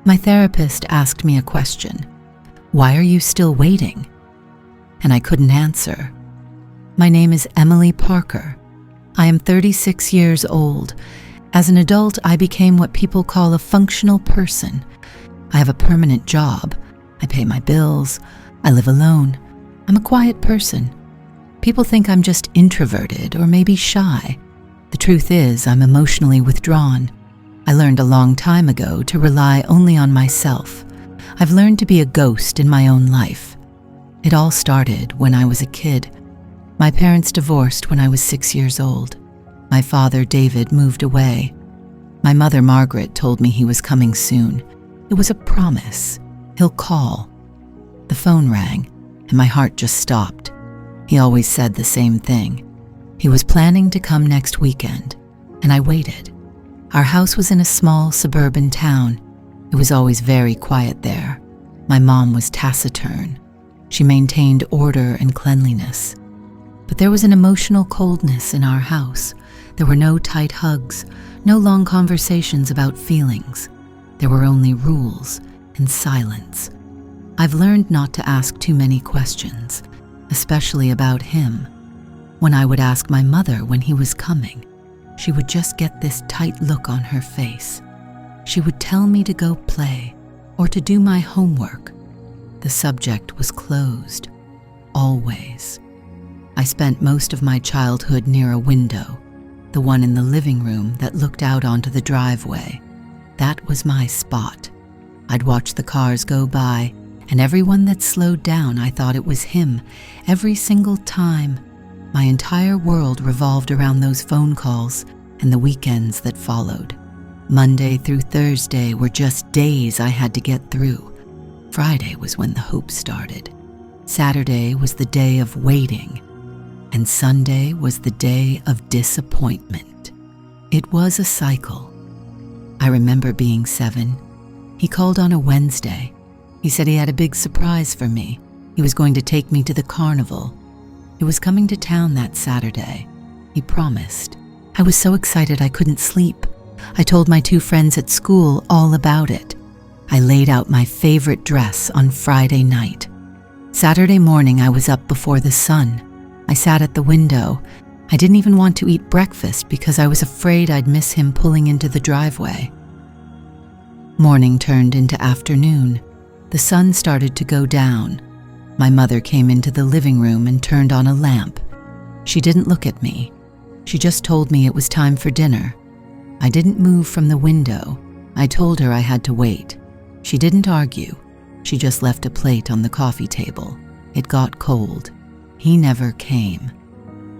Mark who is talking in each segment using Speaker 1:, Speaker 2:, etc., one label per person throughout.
Speaker 1: My therapist asked me a question. Why are you still waiting? And I couldn't answer. My name is Emily Parker. I am 36 years old. As an adult, I became what people call a functional person. I have a permanent job. I pay my bills. I live alone. I'm a quiet person. People think I'm just introverted or maybe shy. The truth is, I'm emotionally withdrawn. I learned a long time ago to rely only on myself. I've learned to be a ghost in my own life. It all started when I was a kid. My parents divorced when I was 6 years old. My father, David, moved away. My mother, Margaret, told me he was coming soon. It was a promise. He'll call. The phone rang, and my heart just stopped. He always said the same thing. He was planning to come next weekend, and I waited. Our house was in a small suburban town. It was always very quiet there. My mom was taciturn. She maintained order and cleanliness. But there was an emotional coldness in our house. There were no tight hugs, no long conversations about feelings. There were only rules and silence. I've learned not to ask too many questions, especially about him. When I would ask my mother when he was coming, she would just get this tight look on her face. She would tell me to go play or to do my homework. The subject was closed, always. I spent most of my childhood near a window, the one in the living room that looked out onto the driveway. That was my spot. I'd watch the cars go by, and everyone that slowed down, I thought it was him, every single time. My entire world revolved around those phone calls and the weekends that followed. Monday through Thursday were just days I had to get through. Friday was when the hope started. Saturday was the day of waiting, and Sunday was the day of disappointment. It was a cycle. I remember being 7. He called on a Wednesday. He said he had a big surprise for me. He was going to take me to the carnival. He was coming to town that Saturday. He promised. I was so excited I couldn't sleep. I told my 2 friends at school all about it. I laid out my favorite dress on Friday night. Saturday morning, I was up before the sun. I sat at the window. I didn't even want to eat breakfast because I was afraid I'd miss him pulling into the driveway. Morning turned into afternoon. The sun started to go down. My mother came into the living room and turned on a lamp. She didn't look at me. She just told me it was time for dinner. I didn't move from the window. I told her I had to wait. She didn't argue. She just left a plate on the coffee table. It got cold. He never came.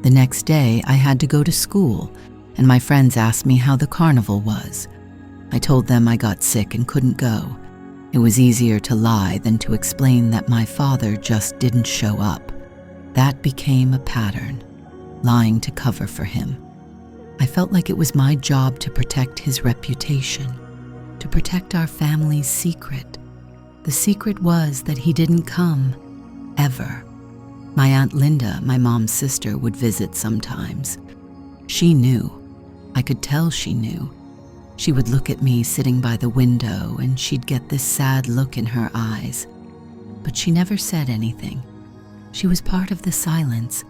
Speaker 1: The next day, I had to go to school, and my friends asked me how the carnival was. I told them I got sick and couldn't go. It was easier to lie than to explain that my father just didn't show up. That became a pattern, lying to cover for him. I felt like it was my job to protect his reputation, to protect our family's secret. The secret was that he didn't come, ever. My Aunt Linda, my mom's sister, would visit sometimes. She knew. I could tell she knew. She would look at me sitting by the window, and she'd get this sad look in her eyes. But she never said anything. She was part of the silence.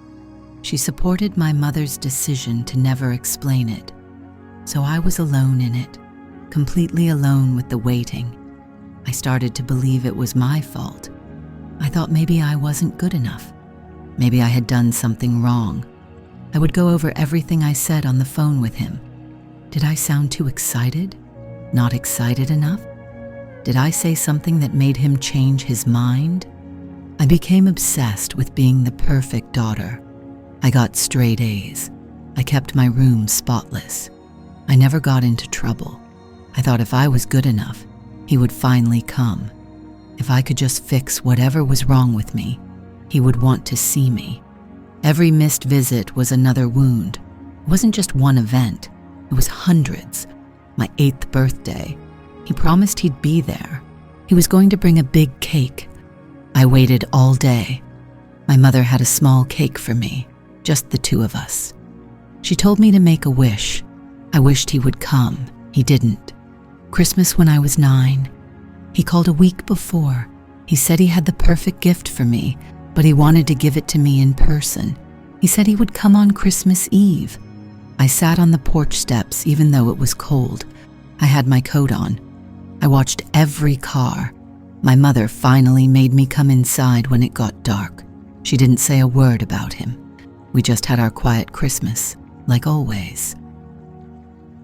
Speaker 1: She supported my mother's decision to never explain it. So I was alone in it, completely alone with the waiting. I started to believe it was my fault. I thought maybe I wasn't good enough. Maybe I had done something wrong. I would go over everything I said on the phone with him. Did I sound too excited? Not excited enough? Did I say something that made him change his mind? I became obsessed with being the perfect daughter. I got straight A's. I kept my room spotless. I never got into trouble. I thought if I was good enough, he would finally come. If I could just fix whatever was wrong with me, he would want to see me. Every missed visit was another wound. It wasn't just one event. It was hundreds. My 8th birthday. He promised he'd be there. He was going to bring a big cake. I waited all day. My mother had a small cake for me, just the 2 of us. She told me to make a wish. I wished he would come. He didn't. Christmas when I was 9, He called a week before. He said he had the perfect gift for me, but he wanted to give it to me in person. He said he would come on Christmas Eve. I sat on the porch steps even though it was cold. I had my coat on. I watched every car. My mother finally made me come inside when it got dark. She didn't say a word about him. We just had our quiet Christmas, like always.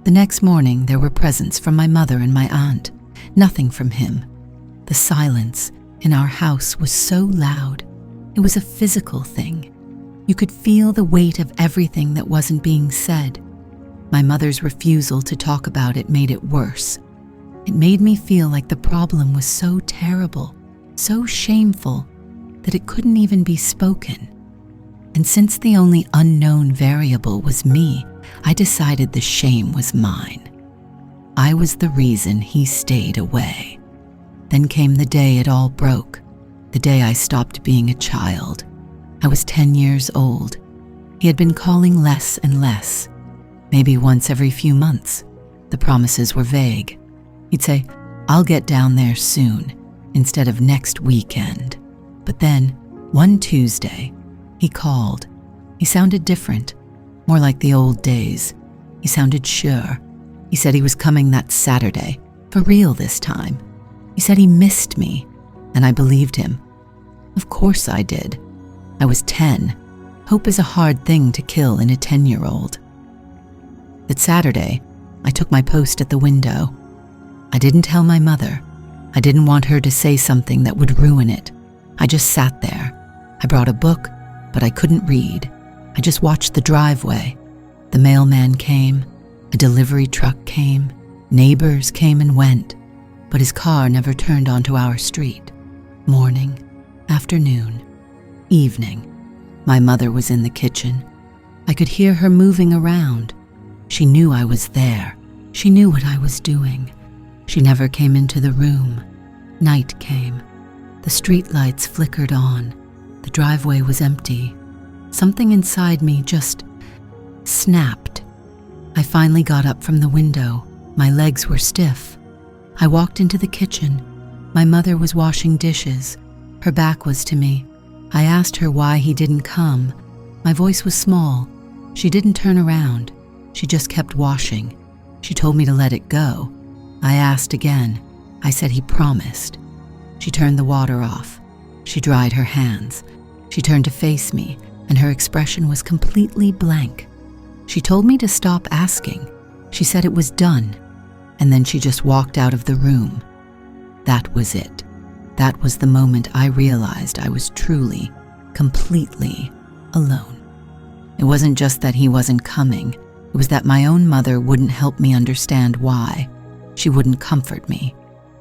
Speaker 1: The next morning, there were presents from my mother and my aunt. Nothing from him. The silence in our house was so loud. It was a physical thing. You could feel the weight of everything that wasn't being said. My mother's refusal to talk about it made it worse. It made me feel like the problem was so terrible, so shameful, that it couldn't even be spoken. And since the only unknown variable was me, I decided the shame was mine. I was the reason he stayed away. Then came the day it all broke, the day I stopped being a child. I was 10 years old. He had been calling less and less, maybe once every few months. The promises were vague. He'd say, "I'll get down there soon," instead of "next weekend." But then, one Tuesday, he called. He sounded different, more like the old days. He sounded sure. He said he was coming that Saturday, for real this time. He said he missed me, and I believed him. Of course I did. I was 10. Hope is a hard thing to kill in a 10-year-old. That Saturday, I took my post at the window. I didn't tell my mother. I didn't want her to say something that would ruin it. I just sat there. I brought a book, but I couldn't read. I just watched the driveway. The mailman came. A delivery truck came. Neighbors came and went. But his car never turned onto our street. Morning, afternoon, evening. My mother was in the kitchen. I could hear her moving around. She knew I was there. She knew what I was doing. She never came into the room. Night came. The street lights flickered on. The driveway was empty. Something inside me just snapped. I finally got up from the window. My legs were stiff. I walked into the kitchen. My mother was washing dishes. Her back was to me. I asked her why he didn't come. My voice was small. She didn't turn around. She just kept washing. She told me to let it go. I asked again. I said he promised. She turned the water off. She dried her hands. She turned to face me, and her expression was completely blank. She told me to stop asking. She said it was done, and then she just walked out of the room. That was it. That was the moment I realized I was truly, completely alone. It wasn't just that he wasn't coming. It was that my own mother wouldn't help me understand why. She wouldn't comfort me.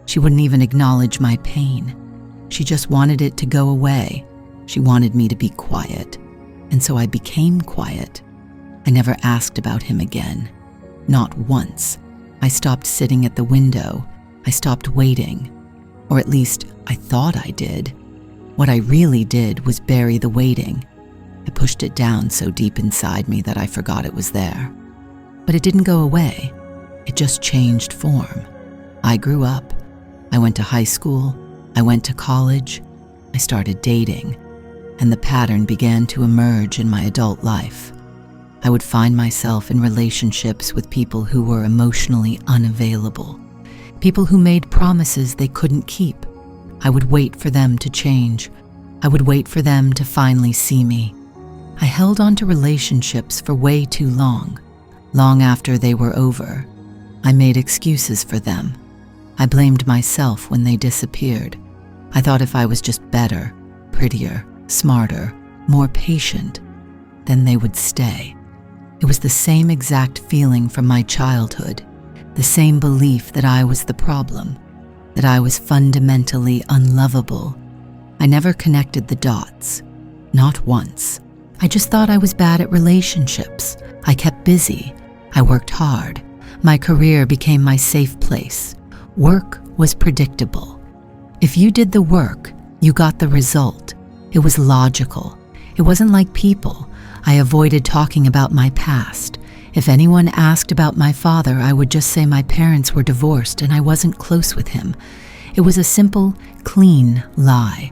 Speaker 1: She wouldn't even acknowledge my pain. She just wanted it to go away. She wanted me to be quiet. And so I became quiet. I never asked about him again. Not once. I stopped sitting at the window. I stopped waiting. Or at least, I thought I did. What I really did was bury the waiting. I pushed it down so deep inside me that I forgot it was there. But it didn't go away. It just changed form. I grew up. I went to high school. I went to college. I started dating. And the pattern began to emerge in my adult life. I would find myself in relationships with people who were emotionally unavailable. People who made promises they couldn't keep. I would wait for them to change. I would wait for them to finally see me. I held on to relationships for way too long. Long after they were over, I made excuses for them. I blamed myself when they disappeared. I thought if I was just better, prettier, smarter, more patient, then they would stay. It was the same exact feeling from my childhood, the same belief that I was the problem, that I was fundamentally unlovable. I never connected the dots, not once. I just thought I was bad at relationships. I kept busy. I worked hard. My career became my safe place. Work was predictable. If you did the work, you got the result. It was logical. It wasn't like people. I avoided talking about my past. If anyone asked about my father, I would just say my parents were divorced and I wasn't close with him. It was a simple, clean lie.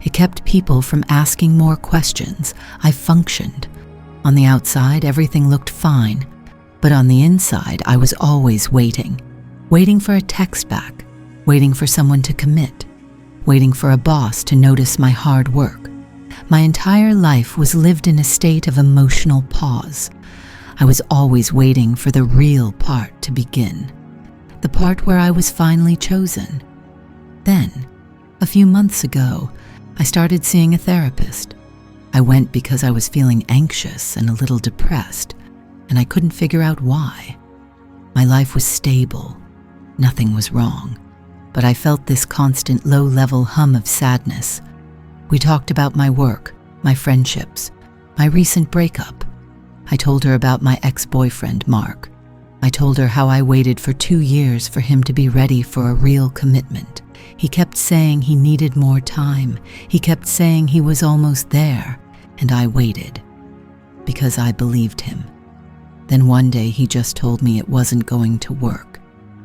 Speaker 1: It kept people from asking more questions. I functioned. On the outside, everything looked fine, but on the inside, I was always waiting. Waiting for a text back, waiting for someone to commit, waiting for a boss to notice my hard work. My entire life was lived in a state of emotional pause. I was always waiting for the real part to begin, the part where I was finally chosen. Then, a few months ago, I started seeing a therapist. I went because I was feeling anxious and a little depressed, and I couldn't figure out why. My life was stable. Nothing was wrong, but I felt this constant low-level hum of sadness. We talked about my work, my friendships, my recent breakup. I told her about my ex-boyfriend, Mark. I told her how I waited for 2 years for him to be ready for a real commitment. He kept saying he needed more time. He kept saying he was almost there, and I waited because I believed him. Then one day he just told me it wasn't going to work,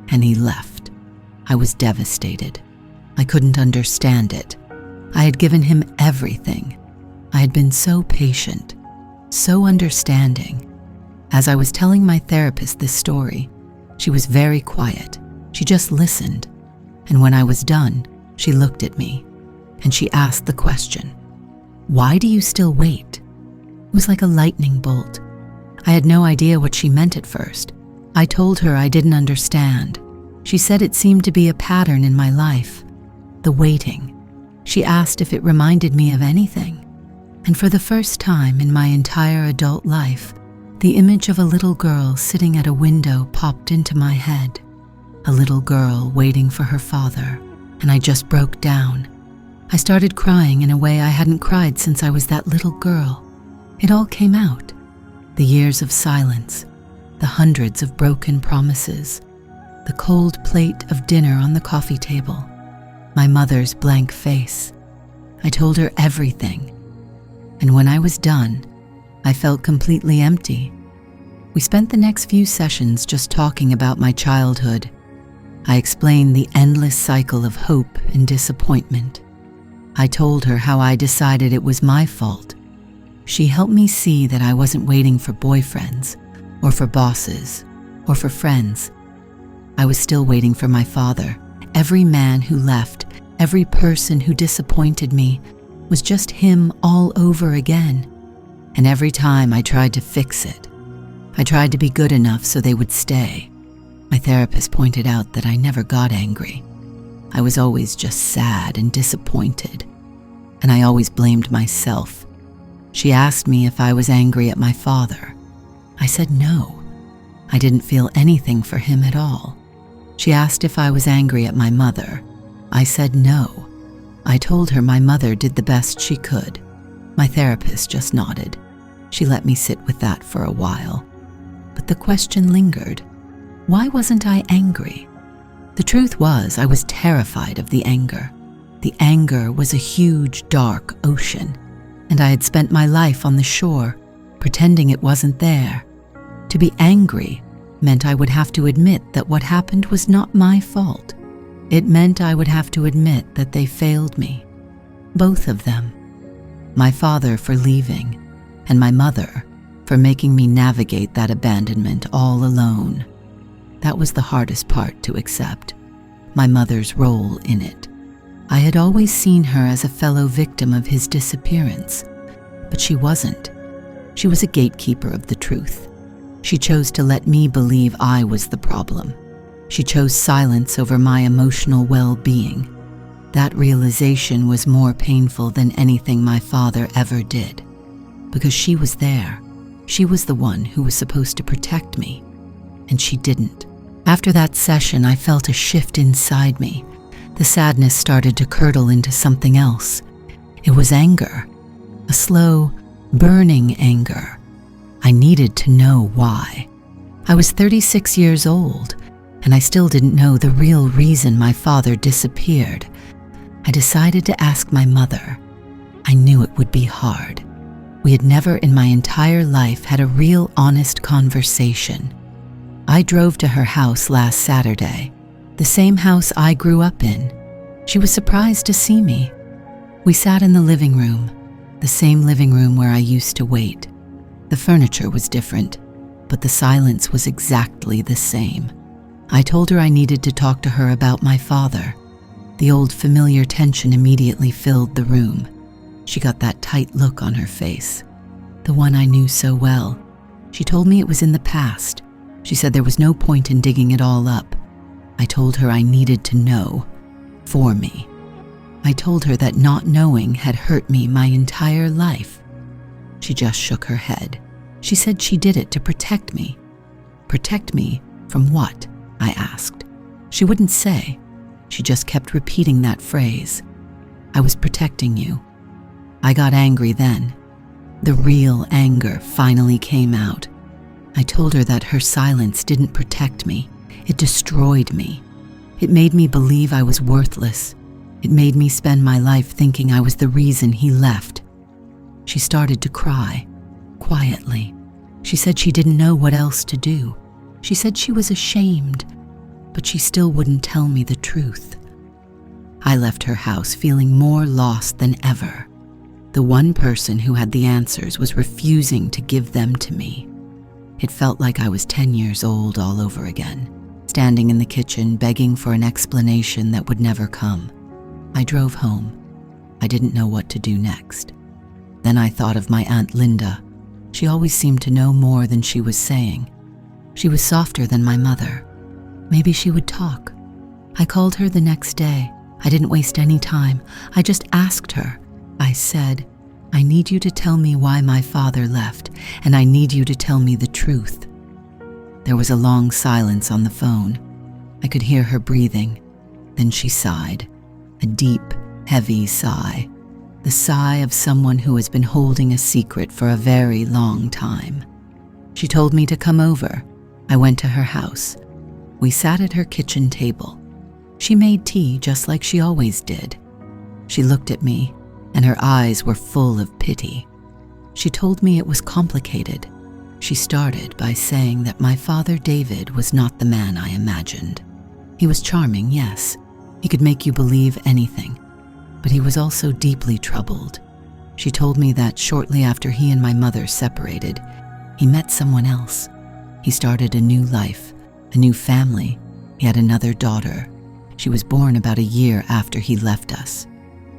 Speaker 1: and he left. I was devastated. I couldn't understand it. I had given him everything. I had been so patient, so understanding. As I was telling my therapist this story, she was very quiet. She just listened. And when I was done, she looked at me and she asked the question, "Why do you still wait?" It was like a lightning bolt. I had no idea what she meant at first. I told her I didn't understand. She said it seemed to be a pattern in my life, the waiting. She asked if it reminded me of anything. And for the first time in my entire adult life, the image of a little girl sitting at a window popped into my head. A little girl waiting for her father, and I just broke down. I started crying in a way I hadn't cried since I was that little girl. It all came out. The years of silence, the hundreds of broken promises, the cold plate of dinner on the coffee table, my mother's blank face. I told her everything. And when I was done, I felt completely empty. We spent the next few sessions just talking about my childhood. I explained the endless cycle of hope and disappointment. I told her how I decided it was my fault. She helped me see that I wasn't waiting for boyfriends, or for bosses, or for friends. I was still waiting for my father. Every man who left, every person who disappointed me, was just him all over again. And every time I tried to fix it, I tried to be good enough so they would stay. My therapist pointed out that I never got angry. I was always just sad and disappointed, and I always blamed myself. She asked me if I was angry at my father. I said no. I didn't feel anything for him at all. She asked if I was angry at my mother. I said no. I told her my mother did the best she could. My therapist just nodded. She let me sit with that for a while. But the question lingered. Why wasn't I angry? The truth was, I was terrified of the anger. The anger was a huge, dark ocean, and I had spent my life on the shore, pretending it wasn't there. To be angry meant I would have to admit that what happened was not my fault. It meant I would have to admit that they failed me. Both of them. My father for leaving, and my mother for making me navigate that abandonment all alone. That was the hardest part to accept, my mother's role in it. I had always seen her as a fellow victim of his disappearance, but she wasn't. She was a gatekeeper of the truth. She chose to let me believe I was the problem. She chose silence over my emotional well-being. That realization was more painful than anything my father ever did, because she was there. She was the one who was supposed to protect me, and she didn't. After that session, I felt a shift inside me. The sadness started to curdle into something else. It was anger, a slow, burning anger. I needed to know why. I was 36 years old, and I still didn't know the real reason my father disappeared. I decided to ask my mother. I knew it would be hard. We had never in my entire life had a real honest conversation. I drove to her house last Saturday, the same house I grew up in. She was surprised to see me. We sat in the living room, the same living room where I used to wait. The furniture was different, but the silence was exactly the same. I told her I needed to talk to her about my father. The old familiar tension immediately filled the room. She got that tight look on her face, the one I knew so well. She told me it was in the past. She said there was no point in digging it all up. I told her I needed to know, for me. I told her that not knowing had hurt me my entire life. She just shook her head. She said she did it to protect me. Protect me from what? I asked. She wouldn't say. She just kept repeating that phrase. I was protecting you. I got angry then. The real anger finally came out. I told her that her silence didn't protect me. It destroyed me. It made me believe I was worthless. It made me spend my life thinking I was the reason he left. She started to cry, quietly. She said she didn't know what else to do. She said she was ashamed, but she still wouldn't tell me the truth. I left her house feeling more lost than ever. The one person who had the answers was refusing to give them to me. It felt like I was 10 years old all over again, standing in the kitchen begging for an explanation that would never come. I drove home. I didn't know what to do next. Then I thought of my Aunt Linda. She always seemed to know more than she was saying. She was softer than my mother. Maybe she would talk. I called her the next day. I didn't waste any time. I just asked her. I said, I need you to tell me why my father left, and I need you to tell me the truth. There was a long silence on the phone. I could hear her breathing. Then she sighed, a deep, heavy sigh, the sigh of someone who has been holding a secret for a very long time. She told me to come over. I went to her house. We sat at her kitchen table. She made tea just like she always did. She looked at me, and her eyes were full of pity. She told me it was complicated. She started by saying that my father David was not the man I imagined. He was charming, yes. He could make you believe anything. But he was also deeply troubled. She told me that shortly after he and my mother separated, he met someone else. He started a new life, a new family. He had another daughter. She was born about a year after he left us.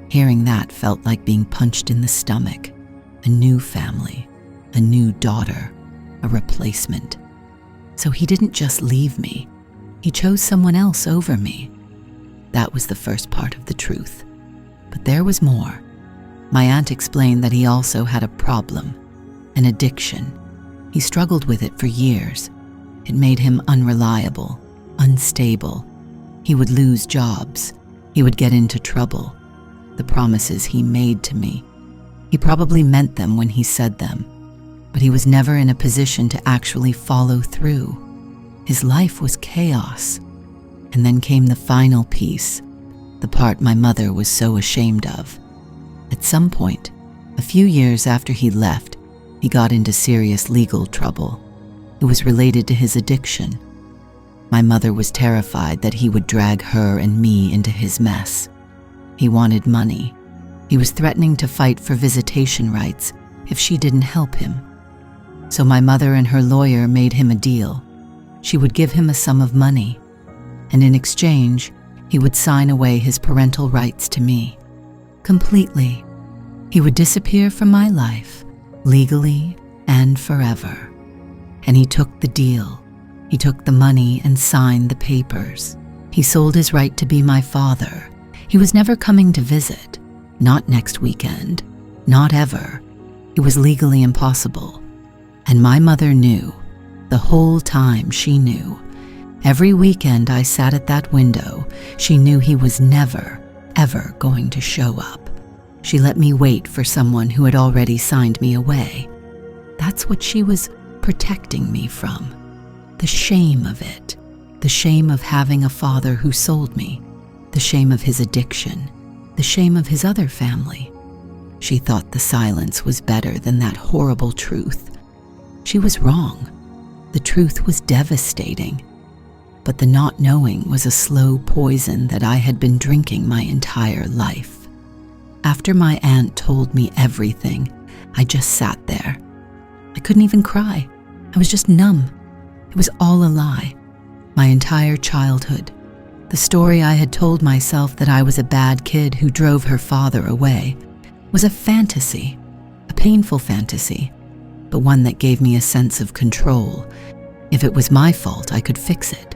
Speaker 1: Hearing that felt like being punched in the stomach. A new family, a new daughter, a replacement. So he didn't just leave me. He chose someone else over me. That was the first part of the truth. But there was more. My aunt explained that he also had a problem, an addiction. He struggled with it for years. It made him unreliable, unstable. He would lose jobs. He would get into trouble. The promises he made to me, he probably meant them when he said them, but he was never in a position to actually follow through. His life was chaos. And then came the final piece, the part my mother was so ashamed of. At some point, a few years after he left, he got into serious legal trouble. It was related to his addiction. My mother was terrified that he would drag her and me into his mess. He wanted money. He was threatening to fight for visitation rights if she didn't help him. So my mother and her lawyer made him a deal. She would give him a sum of money, and in exchange, he would sign away his parental rights to me. Completely. He would disappear from my life, legally and forever. And he took the deal. He took the money and signed the papers. He sold his right to be my father. He was never coming to visit. Not next weekend. Not ever. It was legally impossible. And my mother knew. The whole time she knew. Every weekend I sat at that window, she knew he was never, ever going to show up. She let me wait for someone who had already signed me away. That's what she was protecting me from. The shame of it. The shame of having a father who sold me. The shame of his addiction. The shame of his other family. She thought the silence was better than that horrible truth. She was wrong. The truth was devastating. but the not knowing was a slow poison that I had been drinking my entire life. After my aunt told me everything, I just sat there. I couldn't even cry. I was just numb. It was all a lie. My entire childhood. The story I had told myself that I was a bad kid who drove her father away was a fantasy, a painful fantasy, but one that gave me a sense of control. If it was my fault, I could fix it.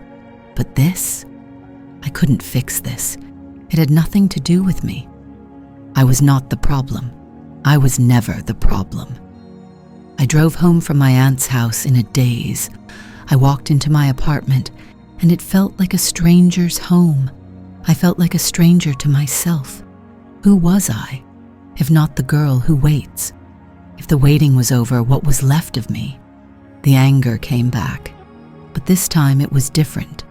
Speaker 1: But this? I couldn't fix this. It had nothing to do with me. I was not the problem. I was never the problem. I drove home from my aunt's house in a daze. I walked into my apartment, and it felt like a stranger's home. I felt like a stranger to myself. Who was I, if not the girl who waits? If the waiting was over, what was left of me? The anger came back, but this time it was different.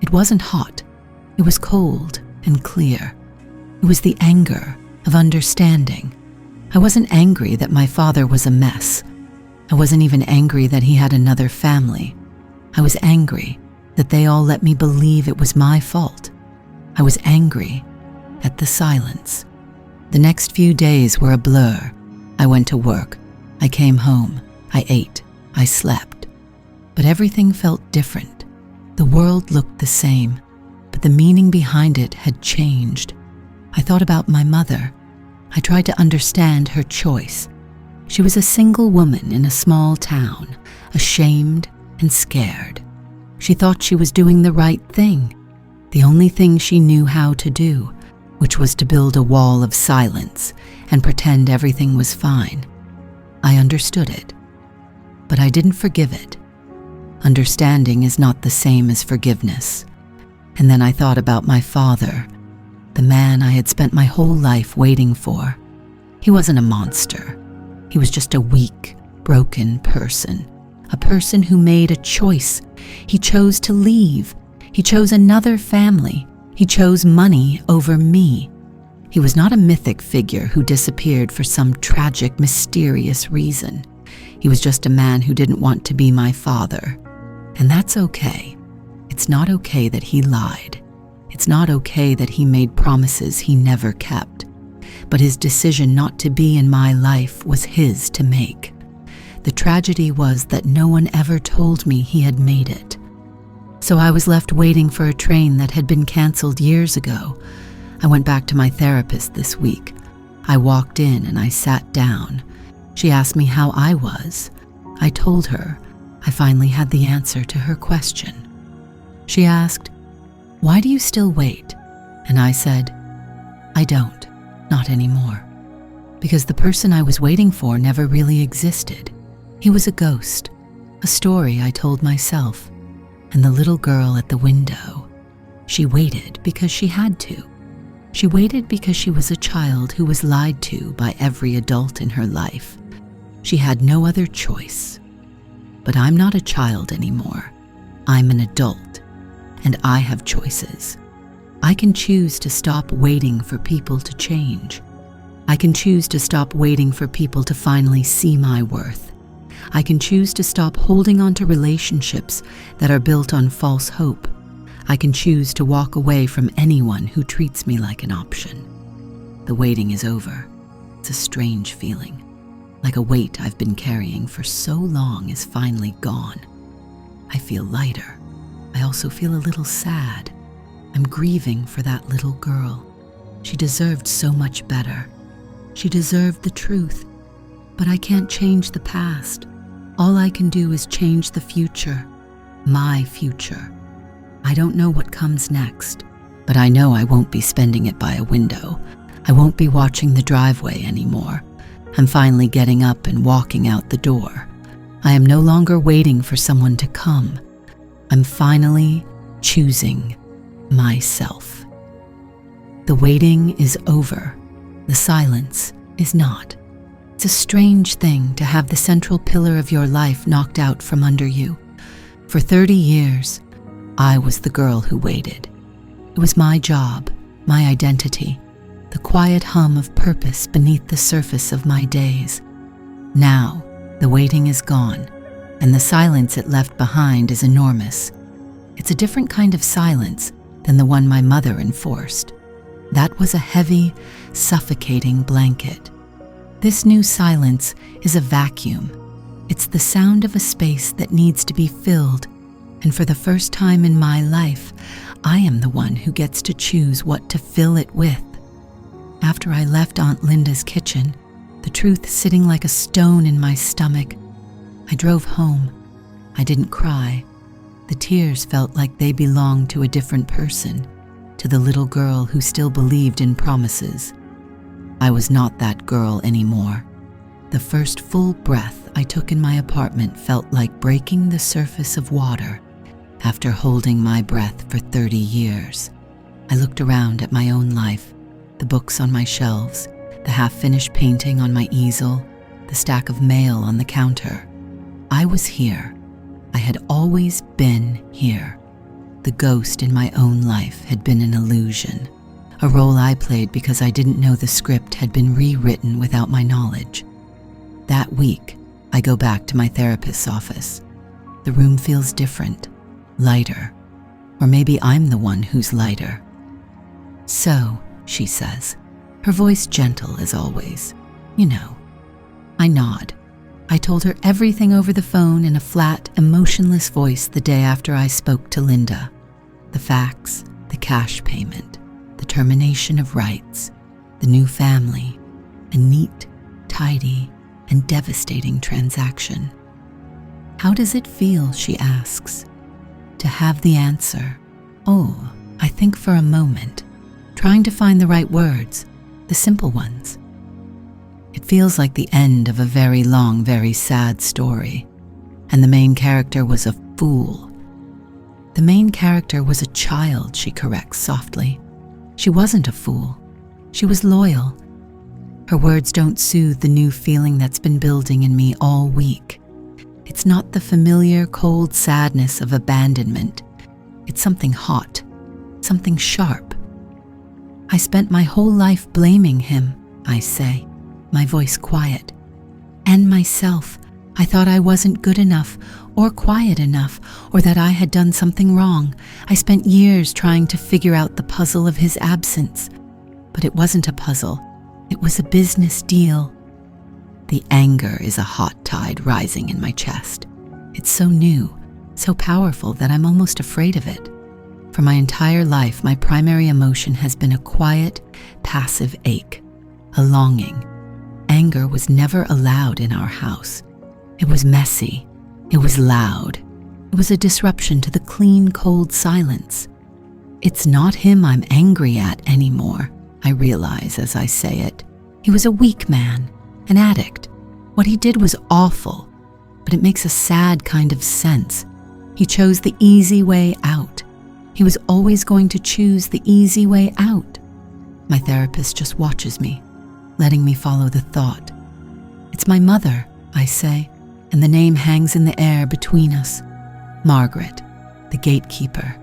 Speaker 1: It wasn't hot. It was cold and clear. It was the anger of understanding. I wasn't angry that my father was a mess. I wasn't even angry that he had another family. I was angry that they all let me believe it was my fault. I was angry at the silence. The next few days were a blur. I went to work. I came home. I ate. I slept. But everything felt different. The world looked the same, but the meaning behind it had changed. I thought about my mother. I tried to understand her choice. She was a single woman in a small town, ashamed and scared. She thought she was doing the right thing, the only thing she knew how to do, which was to build a wall of silence and pretend everything was fine. I understood it, but I didn't forgive it. Understanding is not the same as forgiveness. And then I thought about my father, the man I had spent my whole life waiting for. He wasn't a monster. He was just a weak, broken person, a person who made a choice. He chose to leave. He chose another family. He chose money over me. He was not a mythic figure who disappeared for some tragic, mysterious reason. He was just a man who didn't want to be my father. And that's okay. It's not okay that he lied. It's not okay that he made promises he never kept. But his decision not to be in my life was his to make. The tragedy was that no one ever told me he had made it. So I was left waiting for a train that had been canceled years ago. I went back to my therapist this week. I walked in and I sat down. She asked me how I was. I told her. I finally had the answer to her question. She asked, "Why do you still wait?" And I said, "I don't, not anymore." Because the person I was waiting for never really existed. He was a ghost, a story I told myself. And the little girl at the window, she waited because she had to. She waited because she was a child who was lied to by every adult in her life. She had no other choice. But I'm not a child anymore. I'm an adult, and I have choices. I can choose to stop waiting for people to change. I can choose to stop waiting for people to finally see my worth. I can choose to stop holding on to relationships that are built on false hope. I can choose to walk away from anyone who treats me like an option. The waiting is over. It's a strange feeling. Like a weight I've been carrying for so long is finally gone. I feel lighter. I also feel a little sad. I'm grieving for that little girl. She deserved so much better. She deserved the truth. But I can't change the past. All I can do is change the future. My future. I don't know what comes next, but I know I won't be spending it by a window. I won't be watching the driveway anymore. I'm finally getting up and walking out the door. I am no longer waiting for someone to come. I'm finally choosing myself. The waiting is over. The silence is not. It's a strange thing to have the central pillar of your life knocked out from under you. For 30 years, I was the girl who waited. It was my job, my identity, the quiet hum of purpose beneath the surface of my days. Now, the waiting is gone, and the silence it left behind is enormous. It's a different kind of silence than the one my mother enforced. That was a heavy, suffocating blanket. This new silence is a vacuum. It's the sound of a space that needs to be filled, and for the first time in my life, I am the one who gets to choose what to fill it with. After I left Aunt Linda's kitchen, the truth sitting like a stone in my stomach, I drove home. I didn't cry. The tears felt like they belonged to a different person, to the little girl who still believed in promises. I was not that girl anymore. The first full breath I took in my apartment felt like breaking the surface of water after holding my breath for 30 years. I looked around at my own life, the books on my shelves, the half-finished painting on my easel, the stack of mail on the counter. I was here. I had always been here. The ghost in my own life had been an illusion, a role I played because I didn't know the script had been rewritten without my knowledge. That week, I go back to my therapist's office. The room feels different, lighter, or maybe I'm the one who's lighter. "So," she says, her voice gentle as always. "You know." I nod. I told her everything over the phone in a flat, emotionless voice the day after I spoke to Linda. The facts, the cash payment, the termination of rights, the new family, a neat, tidy, and devastating transaction. "How does it feel?" she asks. To have the answer. Oh, I think for a moment, trying to find the right words, the simple ones. It feels like the end of a very long, very sad story, and the main character was a fool. The main character was a child, she corrects softly. She wasn't a fool. She was loyal. Her words don't soothe the new feeling that's been building in me all week. It's not the familiar, cold sadness of abandonment. It's something hot, something sharp. I spent my whole life blaming him, I say, my voice quiet. And myself. I thought I wasn't good enough, or quiet enough, or that I had done something wrong. I spent years trying to figure out the puzzle of his absence. But it wasn't a puzzle. It was a business deal. The anger is a hot tide rising in my chest. It's so new, so powerful that I'm almost afraid of it. For my entire life, my primary emotion has been a quiet, passive ache, a longing. Anger was never allowed in our house. It was messy. It was loud. It was a disruption to the clean, cold silence. It's not him I'm angry at anymore, I realize as I say it. He was a weak man, an addict. What he did was awful, but it makes a sad kind of sense. He chose the easy way out. He was always going to choose the easy way out. My therapist just watches me, letting me follow the thought. It's my mother, I say, and the name hangs in the air between us. Margaret, the gatekeeper.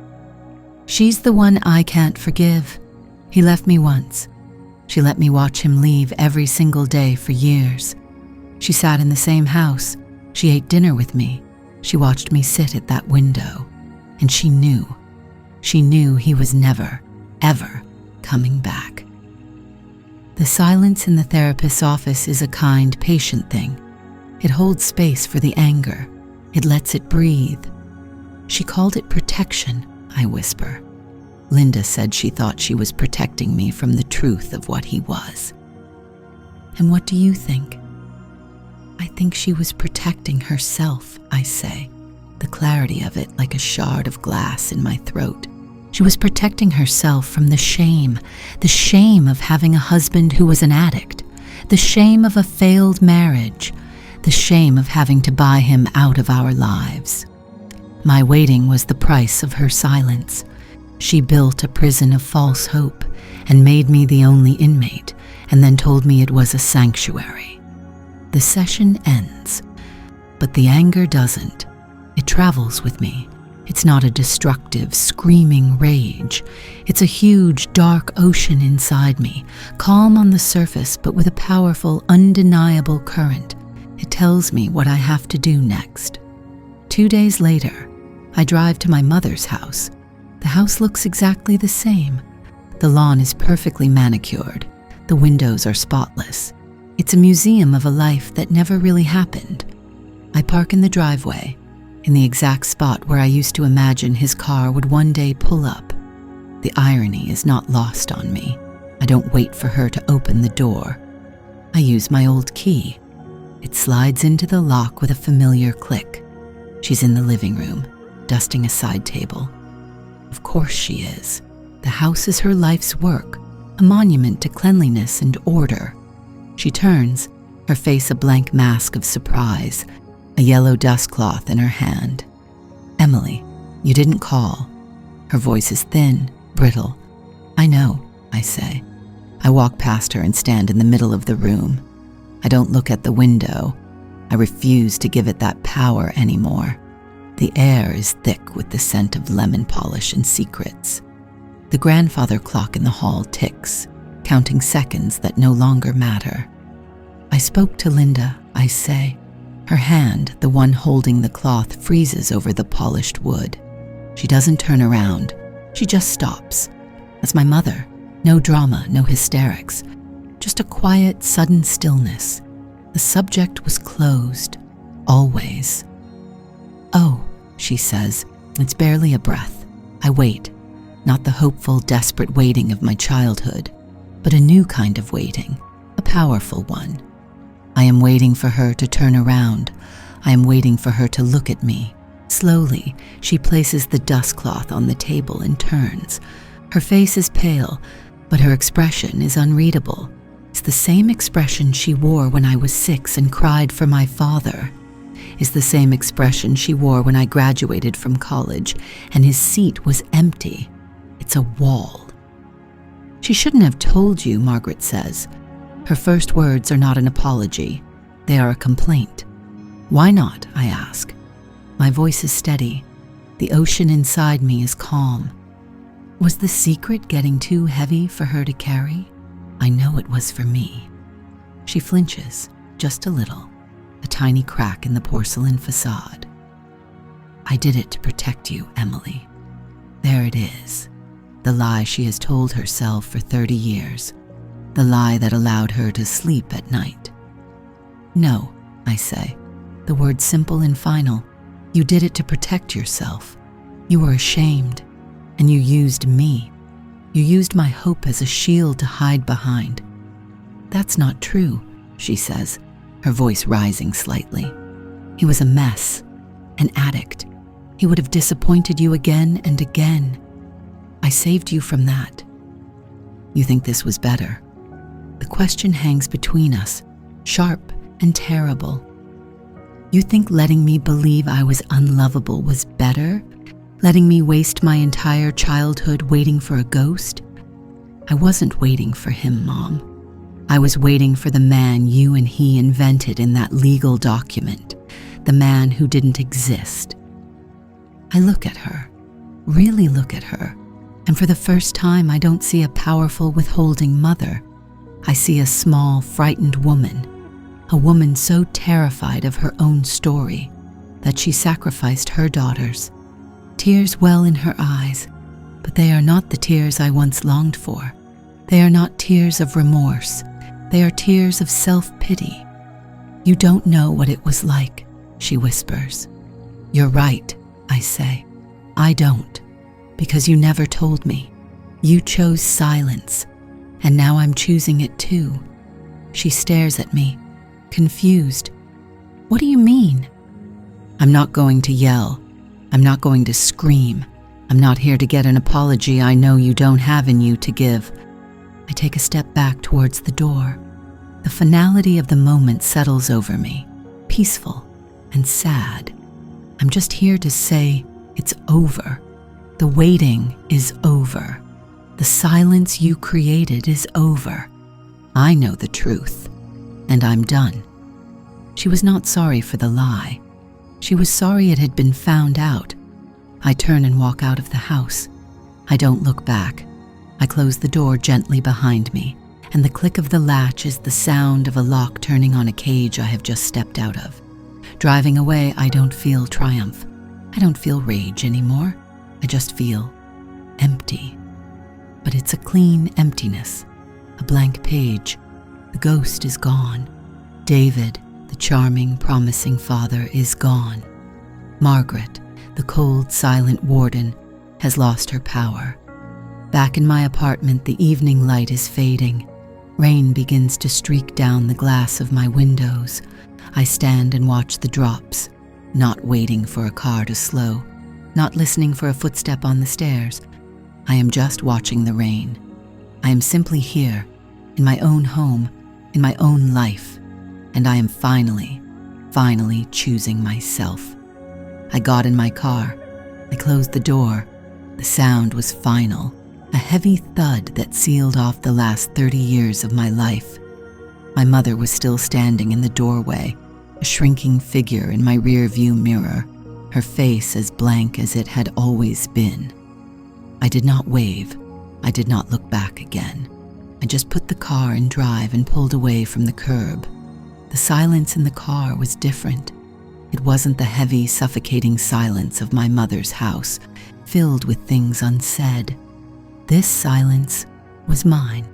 Speaker 1: She's the one I can't forgive. He left me once. She let me watch him leave every single day for years. She sat in the same house. She ate dinner with me. She watched me sit at that window. And she knew he was never, ever coming back. The silence in the therapist's office is a kind, patient thing. It holds space for the anger. It lets it breathe. She called it protection, I whisper. Linda said she thought she was protecting me from the truth of what he was. And what do you think? I think she was protecting herself, I say, the clarity of it like a shard of glass in my throat. She was protecting herself from the shame of having a husband who was an addict, the shame of a failed marriage, the shame of having to buy him out of our lives. My waiting was the price of her silence. She built a prison of false hope and made me the only inmate, and then told me it was a sanctuary. The session ends, but the anger doesn't. It travels with me. It's not a destructive, screaming rage. It's a huge, dark ocean inside me, calm on the surface, but with a powerful, undeniable current. It tells me what I have to do next. 2 days later, I drive to my mother's house. The house looks exactly the same. The lawn is perfectly manicured. The windows are spotless. It's a museum of a life that never really happened. I park in the driveway, in the exact spot where I used to imagine his car would one day pull up. The irony is not lost on me. I don't wait for her to open the door. I use my old key. It slides into the lock with a familiar click. She's in the living room, dusting a side table. Of course she is. The house is her life's work, a monument to cleanliness and order. She turns, her face a blank mask of surprise, a yellow dust cloth in her hand. "Emily, you didn't call." Her voice is thin, brittle. "I know," I say. I walk past her and stand in the middle of the room. I don't look at the window. I refuse to give it that power anymore. The air is thick with the scent of lemon polish and secrets. The grandfather clock in the hall ticks, counting seconds that no longer matter. "I spoke to Linda," I say. Her hand, the one holding the cloth, freezes over the polished wood. She doesn't turn around. She just stops. That's my mother. No drama, no hysterics. Just a quiet, sudden stillness. The subject was closed. Always. "Oh," she says. It's barely a breath. I wait. Not the hopeful, desperate waiting of my childhood, but a new kind of waiting, a powerful one. I am waiting for her to turn around. I am waiting for her to look at me. Slowly, she places the dust cloth on the table and turns. Her face is pale, but her expression is unreadable. It's the same expression she wore when I was 6 and cried for my father. It's the same expression she wore when I graduated from college and his seat was empty. It's a wall. "She shouldn't have told you," Margaret says. Her first words are not an apology. They are a complaint. "Why not?" I ask. My voice is steady. The ocean inside me is calm. Was the secret getting too heavy for her to carry? I know it was for me. She flinches, just a little, a tiny crack in the porcelain facade. "I did it to protect you, Emily." There it is, the lie she has told herself for 30 years, the lie that allowed her to sleep at night. "No," I say, the word simple and final. "You did it to protect yourself. You were ashamed, and you used me. You used my hope as a shield to hide behind." "That's not true," she says, her voice rising slightly. "He was a mess, an addict. He would have disappointed you again and again. I saved you from that. You think this was better?" The question hangs between us, sharp and terrible. "You think letting me believe I was unlovable was better? Letting me waste my entire childhood waiting for a ghost?" I wasn't waiting for him, Mom. I was waiting for the man you and he invented in that legal document, the man who didn't exist. I look at her, really look at her, and for the first time I don't see a powerful, withholding mother. I see a small, frightened woman, a woman so terrified of her own story that she sacrificed her daughters. Tears well in her eyes, but they are not the tears I once longed for. They are not tears of remorse. They are tears of self-pity. "You don't know what it was like," she whispers. "You're right," I say. "I don't, because you never told me. You chose silence, and now I'm choosing it too." She stares at me, confused. "What do you mean?" I'm not going to yell. I'm not going to scream. I'm not here to get an apology I know you don't have in you to give. I take a step back towards the door. The finality of the moment settles over me, peaceful and sad. I'm just here to say it's over. The waiting is over. The silence you created is over. I know the truth, and I'm done. She was not sorry for the lie. She was sorry it had been found out. I turn and walk out of the house. I don't look back. I close the door gently behind me, and the click of the latch is the sound of a lock turning on a cage I have just stepped out of. Driving away, I don't feel triumph. I don't feel rage anymore. I just feel empty. But it's a clean emptiness, a blank page. The ghost is gone. David, the charming, promising father, is gone. Margaret, the cold, silent warden, has lost her power. Back in my apartment, the evening light is fading. Rain begins to streak down the glass of my windows. I stand and watch the drops, not waiting for a car to slow, not listening for a footstep on the stairs. I am just watching the rain. I am simply here, in my own home, in my own life, and I am finally choosing myself. I got in my car. I closed the door. The sound was final, a heavy thud that sealed off the last 30 years of my life. My mother was still standing in the doorway, a shrinking figure in my rear-view mirror, her face as blank as it had always been. I did not wave. I did not look back again. I just put the car in drive and pulled away from the curb. The silence in the car was different. It wasn't the heavy, suffocating silence of my mother's house, filled with things unsaid. This silence was mine.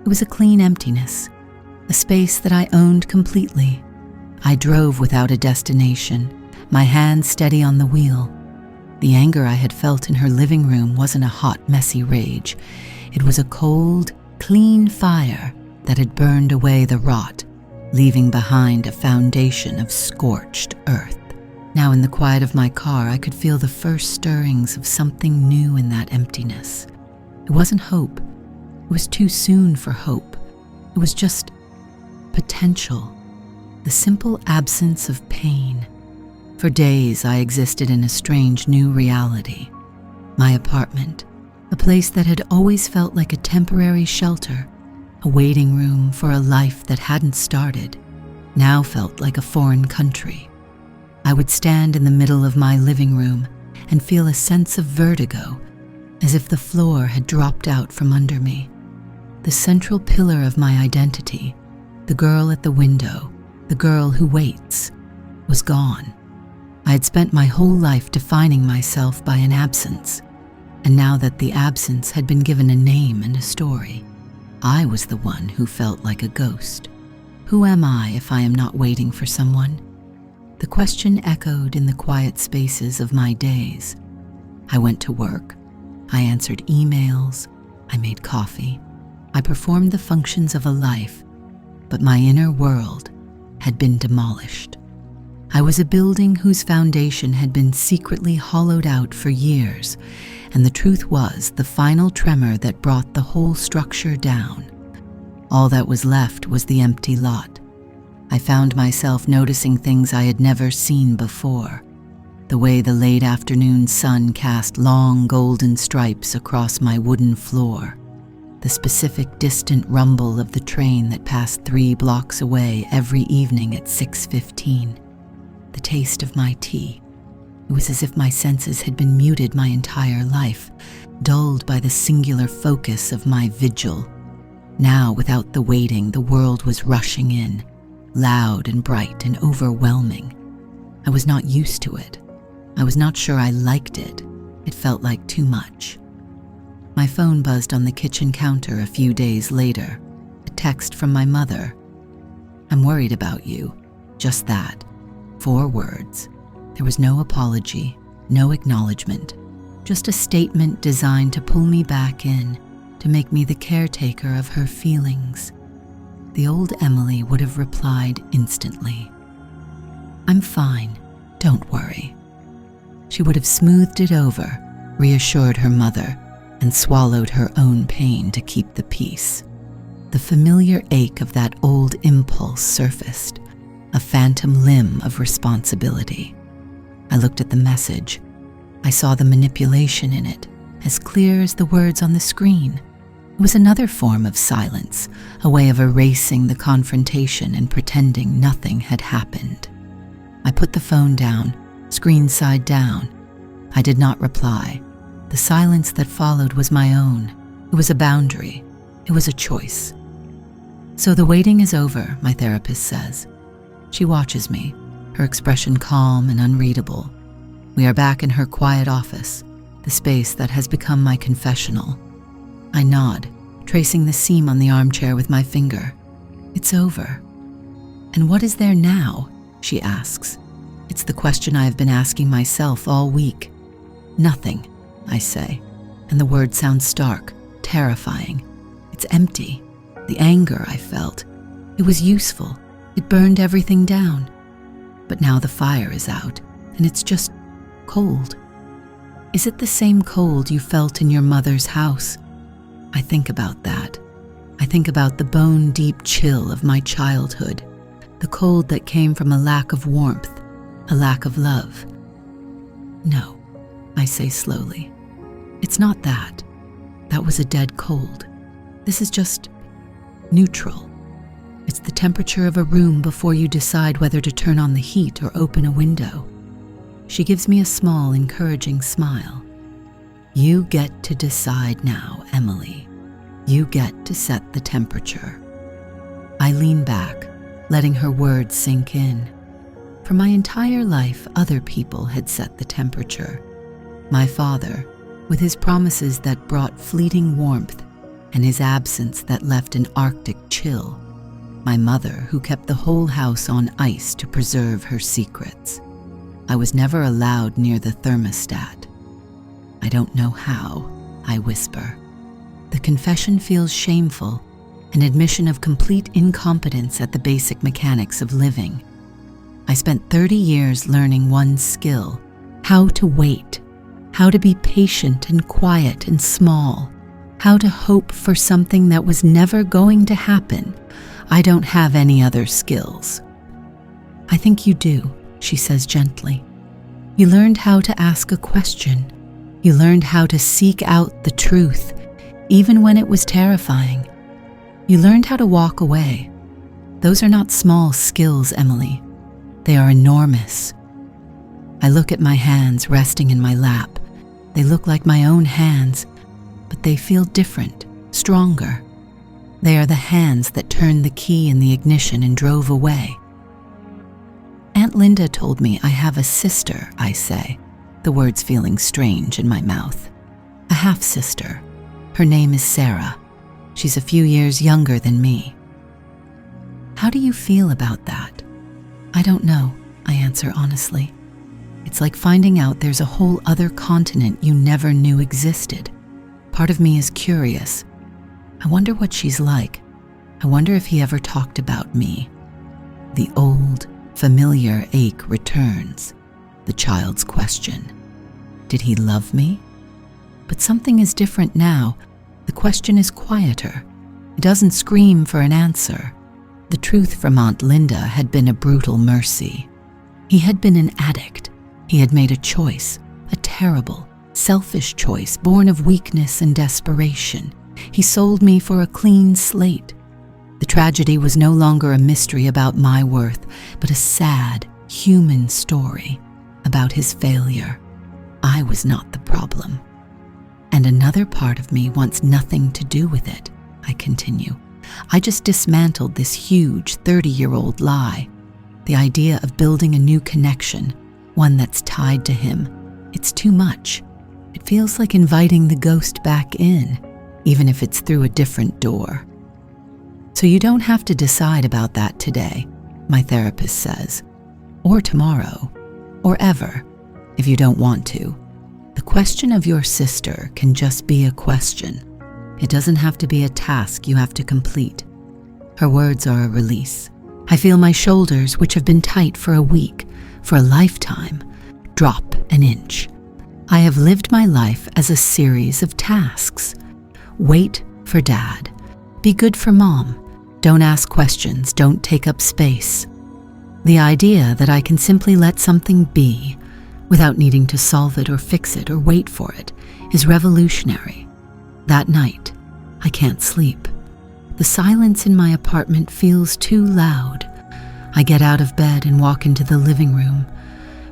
Speaker 1: It was a clean emptiness, a space that I owned completely. I drove without a destination, my hands steady on the wheel. The anger I had felt in her living room wasn't a hot, messy rage. It was a cold, clean fire that had burned away the rot, leaving behind a foundation of scorched earth. Now in the quiet of my car, I could feel the first stirrings of something new in that emptiness. It wasn't hope. It was too soon for hope. It was just potential, the simple absence of pain. For days, I existed in a strange new reality. My apartment, a place that had always felt like a temporary shelter, a waiting room for a life that hadn't started, now felt like a foreign country. I would stand in the middle of my living room and feel a sense of vertigo, as if the floor had dropped out from under me. The central pillar of my identity, the girl at the window, the girl who waits, was gone. I had spent my whole life defining myself by an absence, and now that the absence had been given a name and a story, I was the one who felt like a ghost. Who am I if I am not waiting for someone? The question echoed in the quiet spaces of my days. I went to work. I answered emails. I made coffee. I performed the functions of a life, but my inner world had been demolished. I was a building whose foundation had been secretly hollowed out for years, and the truth was the final tremor that brought the whole structure down. All that was left was the empty lot. I found myself noticing things I had never seen before. The way the late afternoon sun cast long golden stripes across my wooden floor. The specific distant rumble of the train that passed 3 blocks away every evening at 6:15. The taste of my tea. It was as if my senses had been muted my entire life, dulled by the singular focus of my vigil. Now, without the waiting, the world was rushing in, loud and bright and overwhelming. I was not used to it. I was not sure I liked it. It felt like too much. My phone buzzed on the kitchen counter a few days later. A text from my mother. "I'm worried about you." Just that. 4 words. There was no apology, no acknowledgement, just a statement designed to pull me back in, to make me the caretaker of her feelings. The old Emily would have replied instantly. "I'm fine, don't worry." She would have smoothed it over, reassured her mother, and swallowed her own pain to keep the peace. The familiar ache of that old impulse surfaced, a phantom limb of responsibility. I looked at the message. I saw the manipulation in it, as clear as the words on the screen. It was another form of silence, a way of erasing the confrontation and pretending nothing had happened. I put the phone down, screen side down. I did not reply. The silence that followed was my own. It was a boundary. It was a choice. "So the waiting is over," my therapist says. She watches me, her expression calm and unreadable. We are back in her quiet office, the space that has become my confessional. I nod, tracing the seam on the armchair with my finger. It's over. And what is there now? She asks. It's the question I have been asking myself all week. Nothing, I say, and the word sounds stark, terrifying. It's empty. The anger I felt, it was useful. It burned everything down. But now the fire is out, and it's just cold. Is it the same cold you felt in your mother's house? I think about that. I think about the bone-deep chill of my childhood, the cold that came from a lack of warmth, a lack of love. No, I say slowly. It's not that. That was a dead cold. This is just neutral. It's the temperature of a room before you decide whether to turn on the heat or open a window. She gives me a small, encouraging smile. You get to decide now, Emily. You get to set the temperature. I lean back, letting her words sink in. For my entire life, other people had set the temperature. My father, with his promises that brought fleeting warmth, and his absence that left an Arctic chill. My mother, who kept the whole house on ice to preserve her secrets. I was never allowed near the thermostat. I don't know how, I whisper. The confession feels shameful, an admission of complete incompetence at the basic mechanics of living. I spent 30 years learning one skill, how to wait, how to be patient and quiet and small, how to hope for something that was never going to happen. I don't have any other skills. I think you do, she says gently. You learned how to ask a question. You learned how to seek out the truth, even when it was terrifying. You learned how to walk away. Those are not small skills, Emily. They are enormous. I look at my hands resting in my lap. They look like my own hands, but they feel different, stronger. They are the hands that turned the key in the ignition and drove away. Aunt Linda told me I have a sister, I say, the words feeling strange in my mouth. A half-sister. Her name is Sarah. She's a few years younger than me. How do you feel about that? I don't know, I answer honestly. It's like finding out there's a whole other continent you never knew existed. Part of me is curious. I wonder what she's like. I wonder if he ever talked about me. The old, familiar ache returns, the child's question. Did he love me? But something is different now. The question is quieter. It doesn't scream for an answer. The truth from Aunt Linda had been a brutal mercy. He had been an addict. He had made a choice, a terrible, selfish choice born of weakness and desperation. He sold me for a clean slate. The tragedy was no longer a mystery about my worth, but a sad, human story about his failure. I was not the problem. And another part of me wants nothing to do with it, I continue. I just dismantled this huge 30-year-old lie. The idea of building a new connection, one that's tied to him, it's too much. It feels like inviting the ghost back in, even if it's through a different door. So you don't have to decide about that today, my therapist says, or tomorrow, or ever, if you don't want to. The question of your sister can just be a question. It doesn't have to be a task you have to complete. Her words are a release. I feel my shoulders, which have been tight for a week, for a lifetime, drop an inch. I have lived my life as a series of tasks. Wait for Dad. Be good for Mom. Don't ask questions. Don't take up space. The idea that I can simply let something be without needing to solve it or fix it or wait for it is revolutionary. That night, I can't sleep. The silence in my apartment feels too loud. I get out of bed and walk into the living room.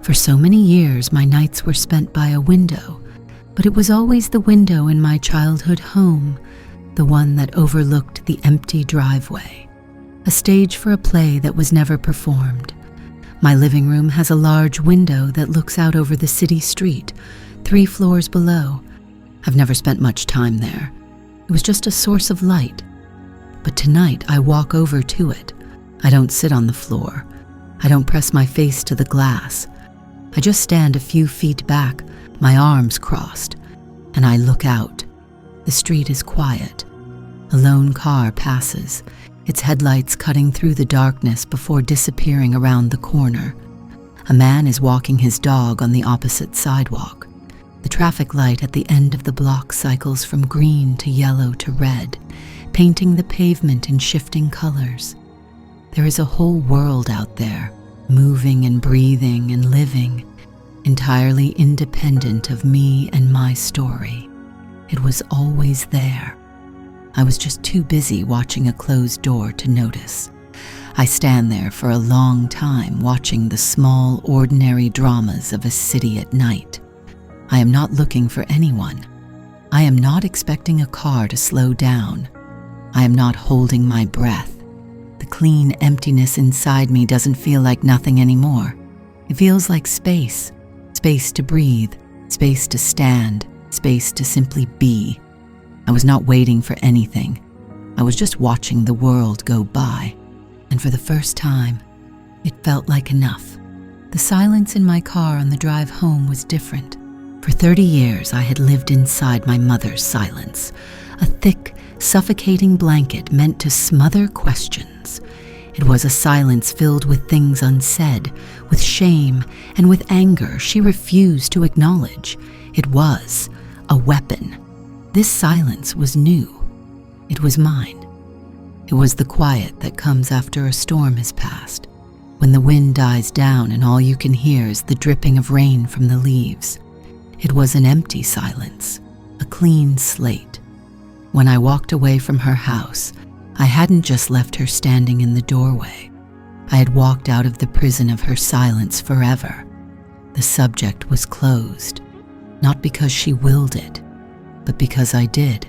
Speaker 1: For so many years, my nights were spent by a window, but it was always the window in my childhood home, the one that overlooked the empty driveway, a stage for a play that was never performed. My living room has a large window that looks out over the city street, 3 floors below. I've never spent much time there. It was just a source of light. But tonight I walk over to it. I don't sit on the floor. I don't press my face to the glass. I just stand a few feet back, my arms crossed, and I look out. The street is quiet. A lone car passes, its headlights cutting through the darkness before disappearing around the corner. A man is walking his dog on the opposite sidewalk. The traffic light at the end of the block cycles from green to yellow to red, painting the pavement in shifting colors. There is a whole world out there, moving and breathing and living, entirely independent of me and my story. It was always there. I was just too busy watching a closed door to notice. I stand there for a long time watching the small, ordinary dramas of a city at night. I am not looking for anyone. I am not expecting a car to slow down. I am not holding my breath. The clean emptiness inside me doesn't feel like nothing anymore. It feels like space. Space to breathe, space to stand, space to simply be. I was not waiting for anything. I was just watching the world go by. And for the first time, it felt like enough. The silence in my car on the drive home was different. For 30 years, I had lived inside my mother's silence, a thick, suffocating blanket meant to smother questions. It was a silence filled with things unsaid, with shame, and with anger she refused to acknowledge. It was a weapon. This silence was new. It was mine. It was the quiet that comes after a storm has passed, when the wind dies down and all you can hear is the dripping of rain from the leaves. It was an empty silence, a clean slate. When I walked away from her house, I hadn't just left her standing in the doorway. I had walked out of the prison of her silence forever. The subject was closed, not because she willed it, but because I did.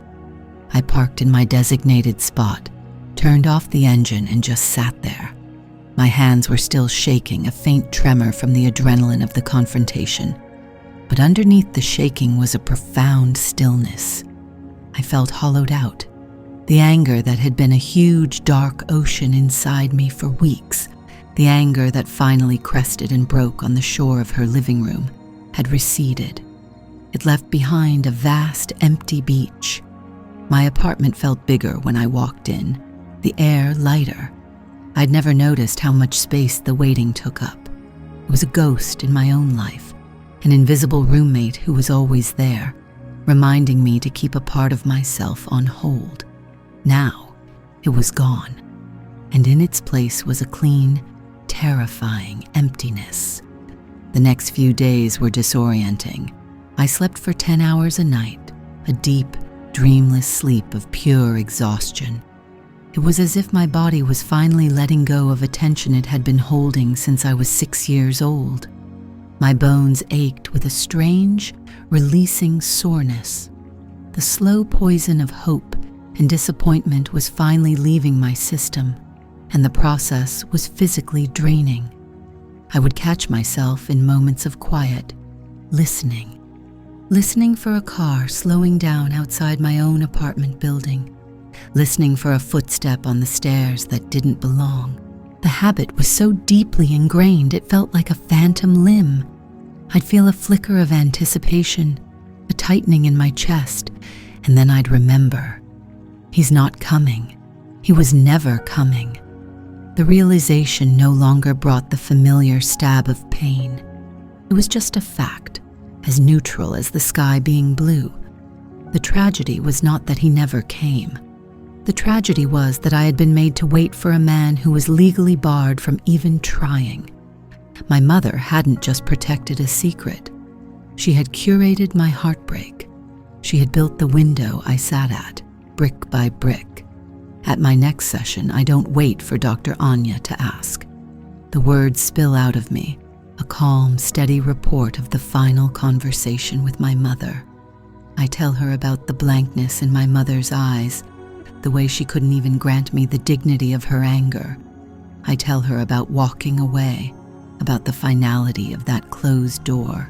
Speaker 1: I parked in my designated spot, turned off the engine, and just sat there. My hands were still shaking, a faint tremor from the adrenaline of the confrontation. But underneath the shaking was a profound stillness. I felt hollowed out. The anger that had been a huge, dark ocean inside me for weeks, the anger that finally crested and broke on the shore of her living room, had receded. It left behind a vast, empty beach. My apartment felt bigger when I walked in, the air lighter. I'd never noticed how much space the waiting took up. It was a ghost in my own life, an invisible roommate who was always there, reminding me to keep a part of myself on hold. Now, it was gone, and in its place was a clean, terrifying emptiness. The next few days were disorienting. I slept for 10 hours a night, a deep, dreamless sleep of pure exhaustion. It was as if my body was finally letting go of a tension it had been holding since I was 6 years old. My bones ached with a strange, releasing soreness. The slow poison of hope and disappointment was finally leaving my system, and the process was physically draining. I would catch myself in moments of quiet, listening for a car slowing down outside my own apartment building, listening for a footstep on the stairs that didn't belong. The habit was so deeply ingrained it felt like a phantom limb. I'd feel a flicker of anticipation, a tightening in my chest, and then I'd remember. He's not coming. He was never coming. The realization no longer brought the familiar stab of pain. It was just a fact, as neutral as the sky being blue. The tragedy was not that he never came. The tragedy was that I had been made to wait for a man who was legally barred from even trying. My mother hadn't just protected a secret. She had curated my heartbreak. She had built the window I sat at, brick by brick. At my next session, I don't wait for Dr. Anya to ask. The words spill out of me, a calm, steady report of the final conversation with my mother. I tell her about the blankness in my mother's eyes, the way she couldn't even grant me the dignity of her anger. I tell her about walking away, about the finality of that closed door.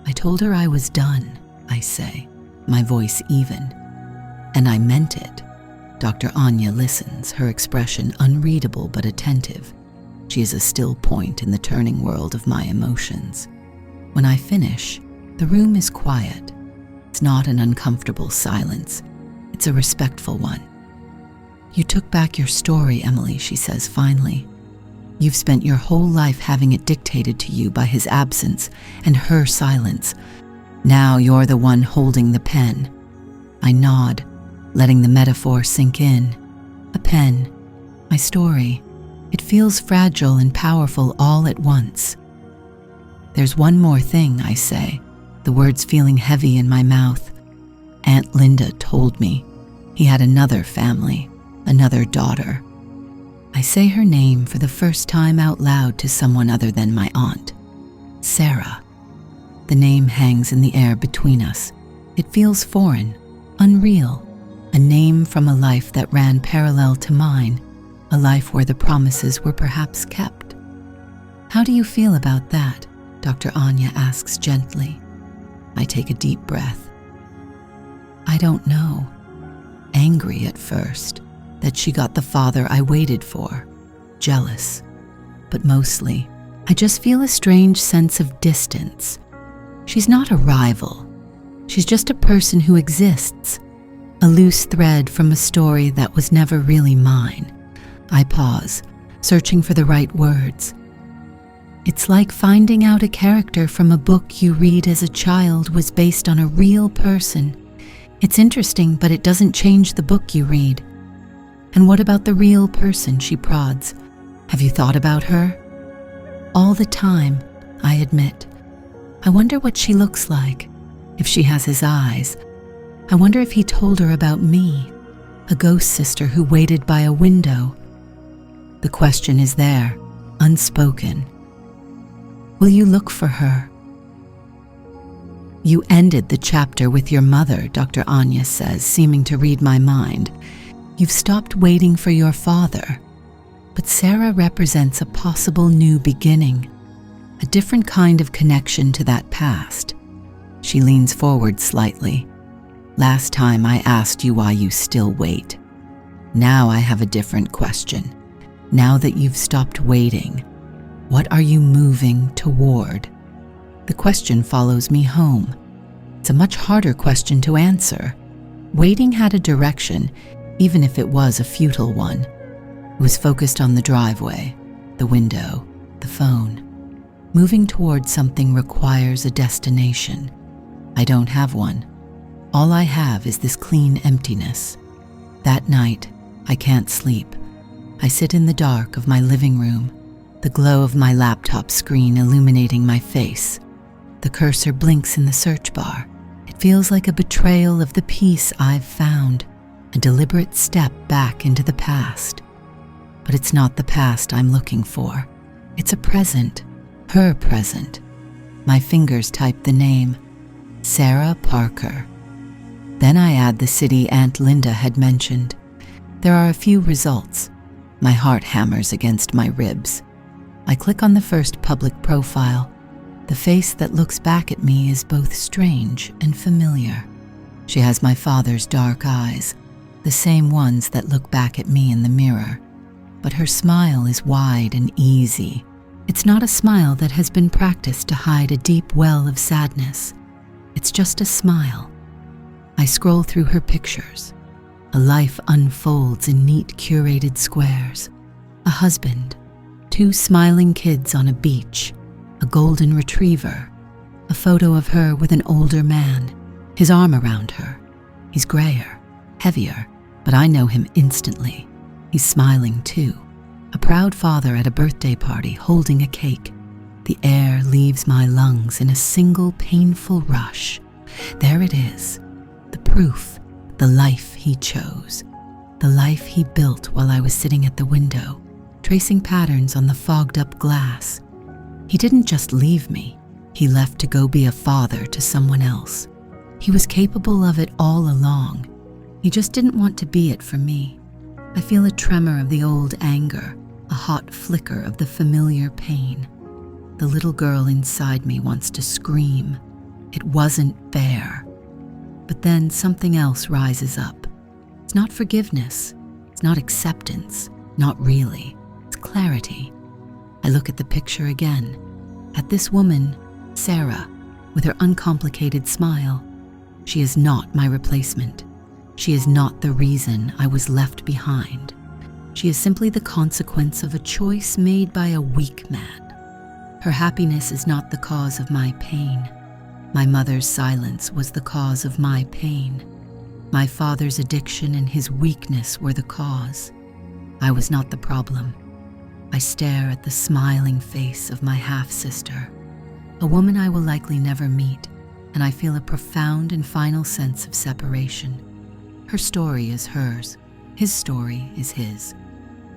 Speaker 1: I told her I was done, I say, my voice even. And I meant it. Dr. Anya listens, her expression unreadable but attentive. She is a still point in the turning world of my emotions. When I finish, the room is quiet. It's not an uncomfortable silence. It's a respectful one. You took back your story, Emily, she says finally. You've spent your whole life having it dictated to you by his absence and her silence. Now you're the one holding the pen. I nod, letting the metaphor sink in. A pen, my story. It feels fragile and powerful all at once. There's one more thing, I say, the words feeling heavy in my mouth. Aunt Linda told me he had another family, another daughter. I say her name for the first time out loud to someone other than my aunt. Sarah. The name hangs in the air between us. It feels foreign, unreal, a name from a life that ran parallel to mine, a life where the promises were perhaps kept. How do you feel about that? Dr. Anya asks gently. I take a deep breath. I don't know. Angry at first that she got the father I waited for, jealous, but mostly I just feel a strange sense of distance. She's not a rival. She's just a person who exists, a loose thread from a story that was never really mine. I pause, searching for the right words. It's like finding out a character from a book you read as a child was based on a real person. It's interesting, but it doesn't change the book you read. And what about the real person, she prods. Have you thought about her? All the time, I admit. I wonder what she looks like, if she has his eyes. I wonder if he told her about me, a ghost sister who waited by a window. The question is there, unspoken. Will you look for her? You ended the chapter with your mother, Dr. Anya says, seeming to read my mind. You've stopped waiting for your father. But Sarah represents a possible new beginning, a different kind of connection to that past. She leans forward slightly. Last time I asked you why you still wait. Now I have a different question. Now that you've stopped waiting, what are you moving toward? The question follows me home. It's a much harder question to answer. Waiting had a direction, even if it was a futile one. It was focused on the driveway, the window, the phone. Moving toward something requires a destination. I don't have one. All I have is this clean emptiness. That night, I can't sleep. I sit in the dark of my living room, the glow of my laptop screen illuminating my face. The cursor blinks in the search bar. It feels like a betrayal of the peace I've found, a deliberate step back into the past. But it's not the past I'm looking for. It's a present, her present. My fingers type the name, Sarah Parker. Then I add the city Aunt Linda had mentioned. There are a few results. My heart hammers against my ribs. I click on the first public profile. The face that looks back at me is both strange and familiar. She has my father's dark eyes, the same ones that look back at me in the mirror. But her smile is wide and easy. It's not a smile that has been practiced to hide a deep well of sadness. It's just a smile. I scroll through her pictures. A life unfolds in neat curated squares. A husband, 2 smiling kids on a beach, a golden retriever, a photo of her with an older man, his arm around her. He's grayer, heavier, but I know him instantly. He's smiling too. A proud father at a birthday party holding a cake. The air leaves my lungs in a single painful rush. There it is, the proof, the life he chose, the life he built while I was sitting at the window, tracing patterns on the fogged up glass. He didn't just leave me. He left to go be a father to someone else. He was capable of it all along. He just didn't want to be it for me. I feel a tremor of the old anger, a hot flicker of the familiar pain. The little girl inside me wants to scream. It wasn't fair. But then something else rises up. It's not forgiveness. It's not acceptance. Not really. It's clarity. I look at the picture again. At this woman, Sarah, with her uncomplicated smile. She is not my replacement. She is not the reason I was left behind. She is simply the consequence of a choice made by a weak man. Her happiness is not the cause of my pain. My mother's silence was the cause of my pain. My father's addiction and his weakness were the cause. I was not the problem. I stare at the smiling face of my half-sister, a woman I will likely never meet, and I feel a profound and final sense of separation. Her story is hers. His story is his.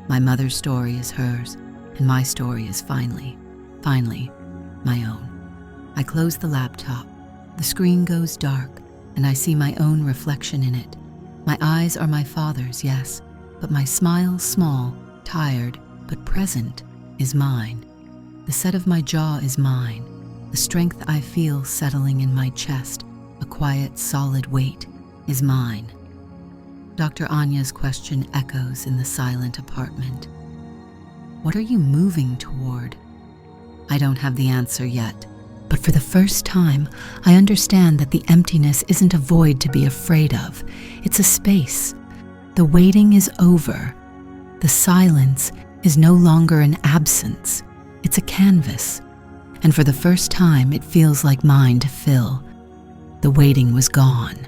Speaker 1: My mother's story is hers, and my story is finally, my own. I close the laptop. The screen goes dark, and I see my own reflection in it. My eyes are my father's, yes, but my smile, small, tired, but present, is mine. The set of my jaw is mine. The strength I feel settling in my chest, a quiet, solid weight, is mine. Dr. Anya's question echoes in the silent apartment. What are you moving toward? I don't have the answer yet, but for the first time, I understand that the emptiness isn't a void to be afraid of. It's a space. The waiting is over. The silence is no longer an absence. It's a canvas. And for the first time, it feels like mine to fill. The waiting was gone.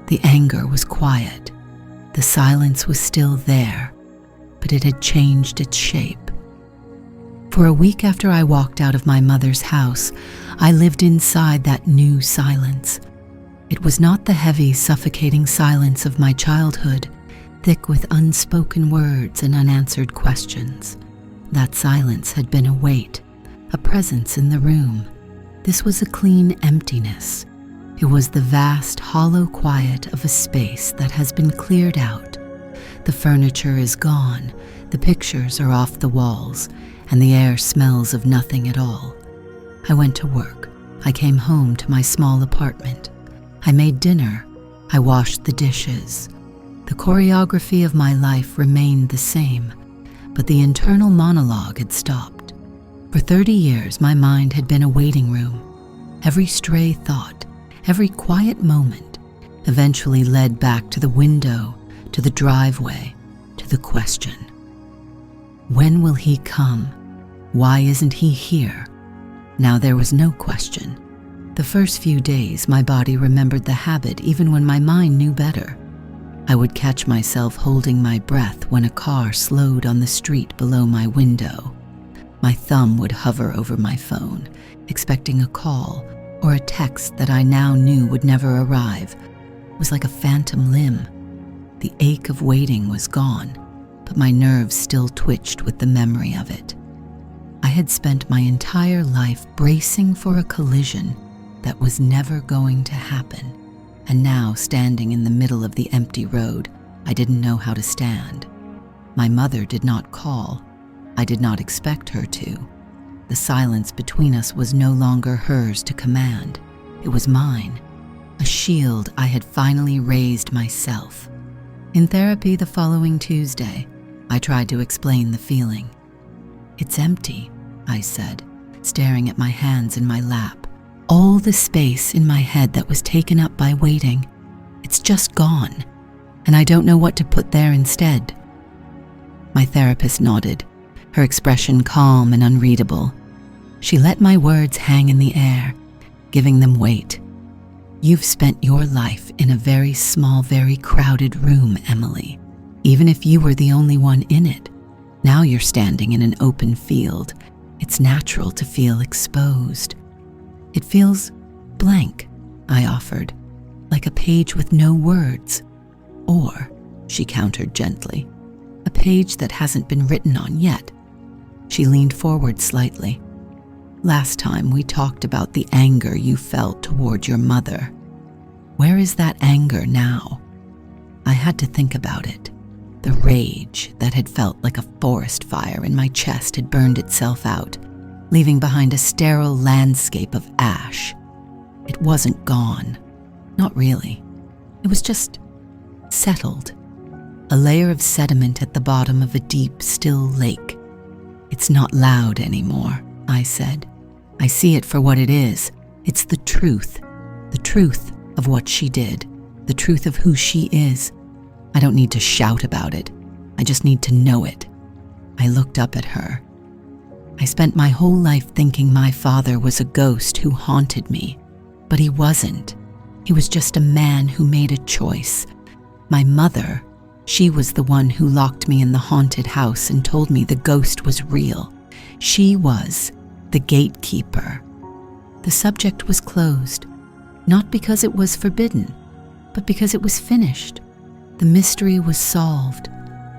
Speaker 1: The anger was quiet. The silence was still there, but it had changed its shape. For a week after I walked out of my mother's house, I lived inside that new silence. It was not the heavy, suffocating silence of my childhood, thick with unspoken words and unanswered questions. That silence had been a weight, a presence in the room. This was a clean emptiness. It was the vast, hollow quiet of a space that has been cleared out. The furniture is gone, the pictures are off the walls, and the air smells of nothing at all. I went to work. I came home to my small apartment. I made dinner. I washed the dishes. The choreography of my life remained the same, but the internal monologue had stopped. For 30 years, my mind had been a waiting room. Every stray thought, every quiet moment, eventually led back to the window, to the driveway, to the question. When will he come? Why isn't he here? Now there was no question. The first few days, my body remembered the habit even when my mind knew better. I would catch myself holding my breath when a car slowed on the street below my window. My thumb would hover over my phone, expecting a call or a text that I now knew would never arrive. It was like a phantom limb. The ache of waiting was gone, but my nerves still twitched with the memory of it. I had spent my entire life bracing for a collision that was never going to happen, and now standing in the middle of the empty road, I didn't know how to stand. My mother did not call. I did not expect her to. The silence between us was no longer hers to command. It was mine, a shield I had finally raised myself. In therapy the following Tuesday, I tried to explain the feeling. It's empty, I said, staring at my hands in my lap. All the space in my head that was taken up by waiting, it's just gone, and I don't know what to put there instead. My therapist nodded, her expression calm and unreadable. She let my words hang in the air, giving them weight. You've spent your life in a very small, very crowded room, Emily. Even if you were the only one in it, now you're standing in an open field. It's natural to feel exposed. It feels blank, I offered, like a page with no words. Or, she countered gently, a page that hasn't been written on yet. She leaned forward slightly. Last time we talked about the anger you felt toward your mother. Where is that anger now? I had to think about it. The rage that had felt like a forest fire in my chest had burned itself out, leaving behind a sterile landscape of ash. It wasn't gone. Not really. It was just settled. A layer of sediment at the bottom of a deep, still lake. "It's not loud anymore," I said. "I see it for what it is. It's the truth of what she did, the truth of who she is. I don't need to shout about it. I just need to know it." I looked up at her. I spent my whole life thinking my father was a ghost who haunted me, but he wasn't. He was just a man who made a choice. My mother, she was the one who locked me in the haunted house and told me the ghost was real. She was the gatekeeper. The subject was closed, not because it was forbidden, but because it was finished. The mystery was solved.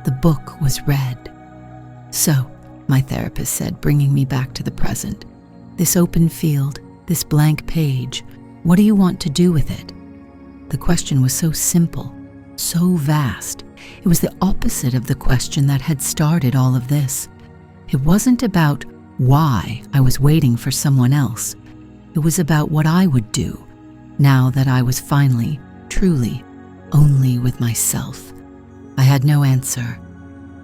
Speaker 1: The book was read. "So," my therapist said, bringing me back to the present, "this open field, this blank page, what do you want to do with it?" The question was so simple, so vast. It was the opposite of the question that had started all of this. It wasn't about why I was waiting for someone else. It was about what I would do now that I was finally, truly, only with myself. I had no answer.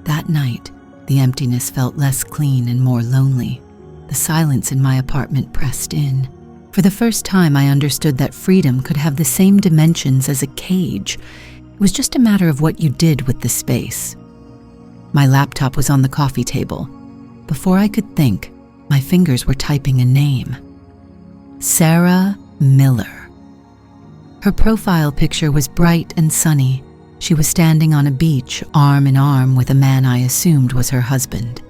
Speaker 1: That night, the emptiness felt less clean and more lonely. The silence in my apartment pressed in. For the first time, I understood that freedom could have the same dimensions as a cage. It was just a matter of what you did with the space. My laptop was on the coffee table. Before I could think, my fingers were typing a name. Sarah Miller. Her profile picture was bright and sunny. She was standing on a beach, arm in arm with a man I assumed was her husband.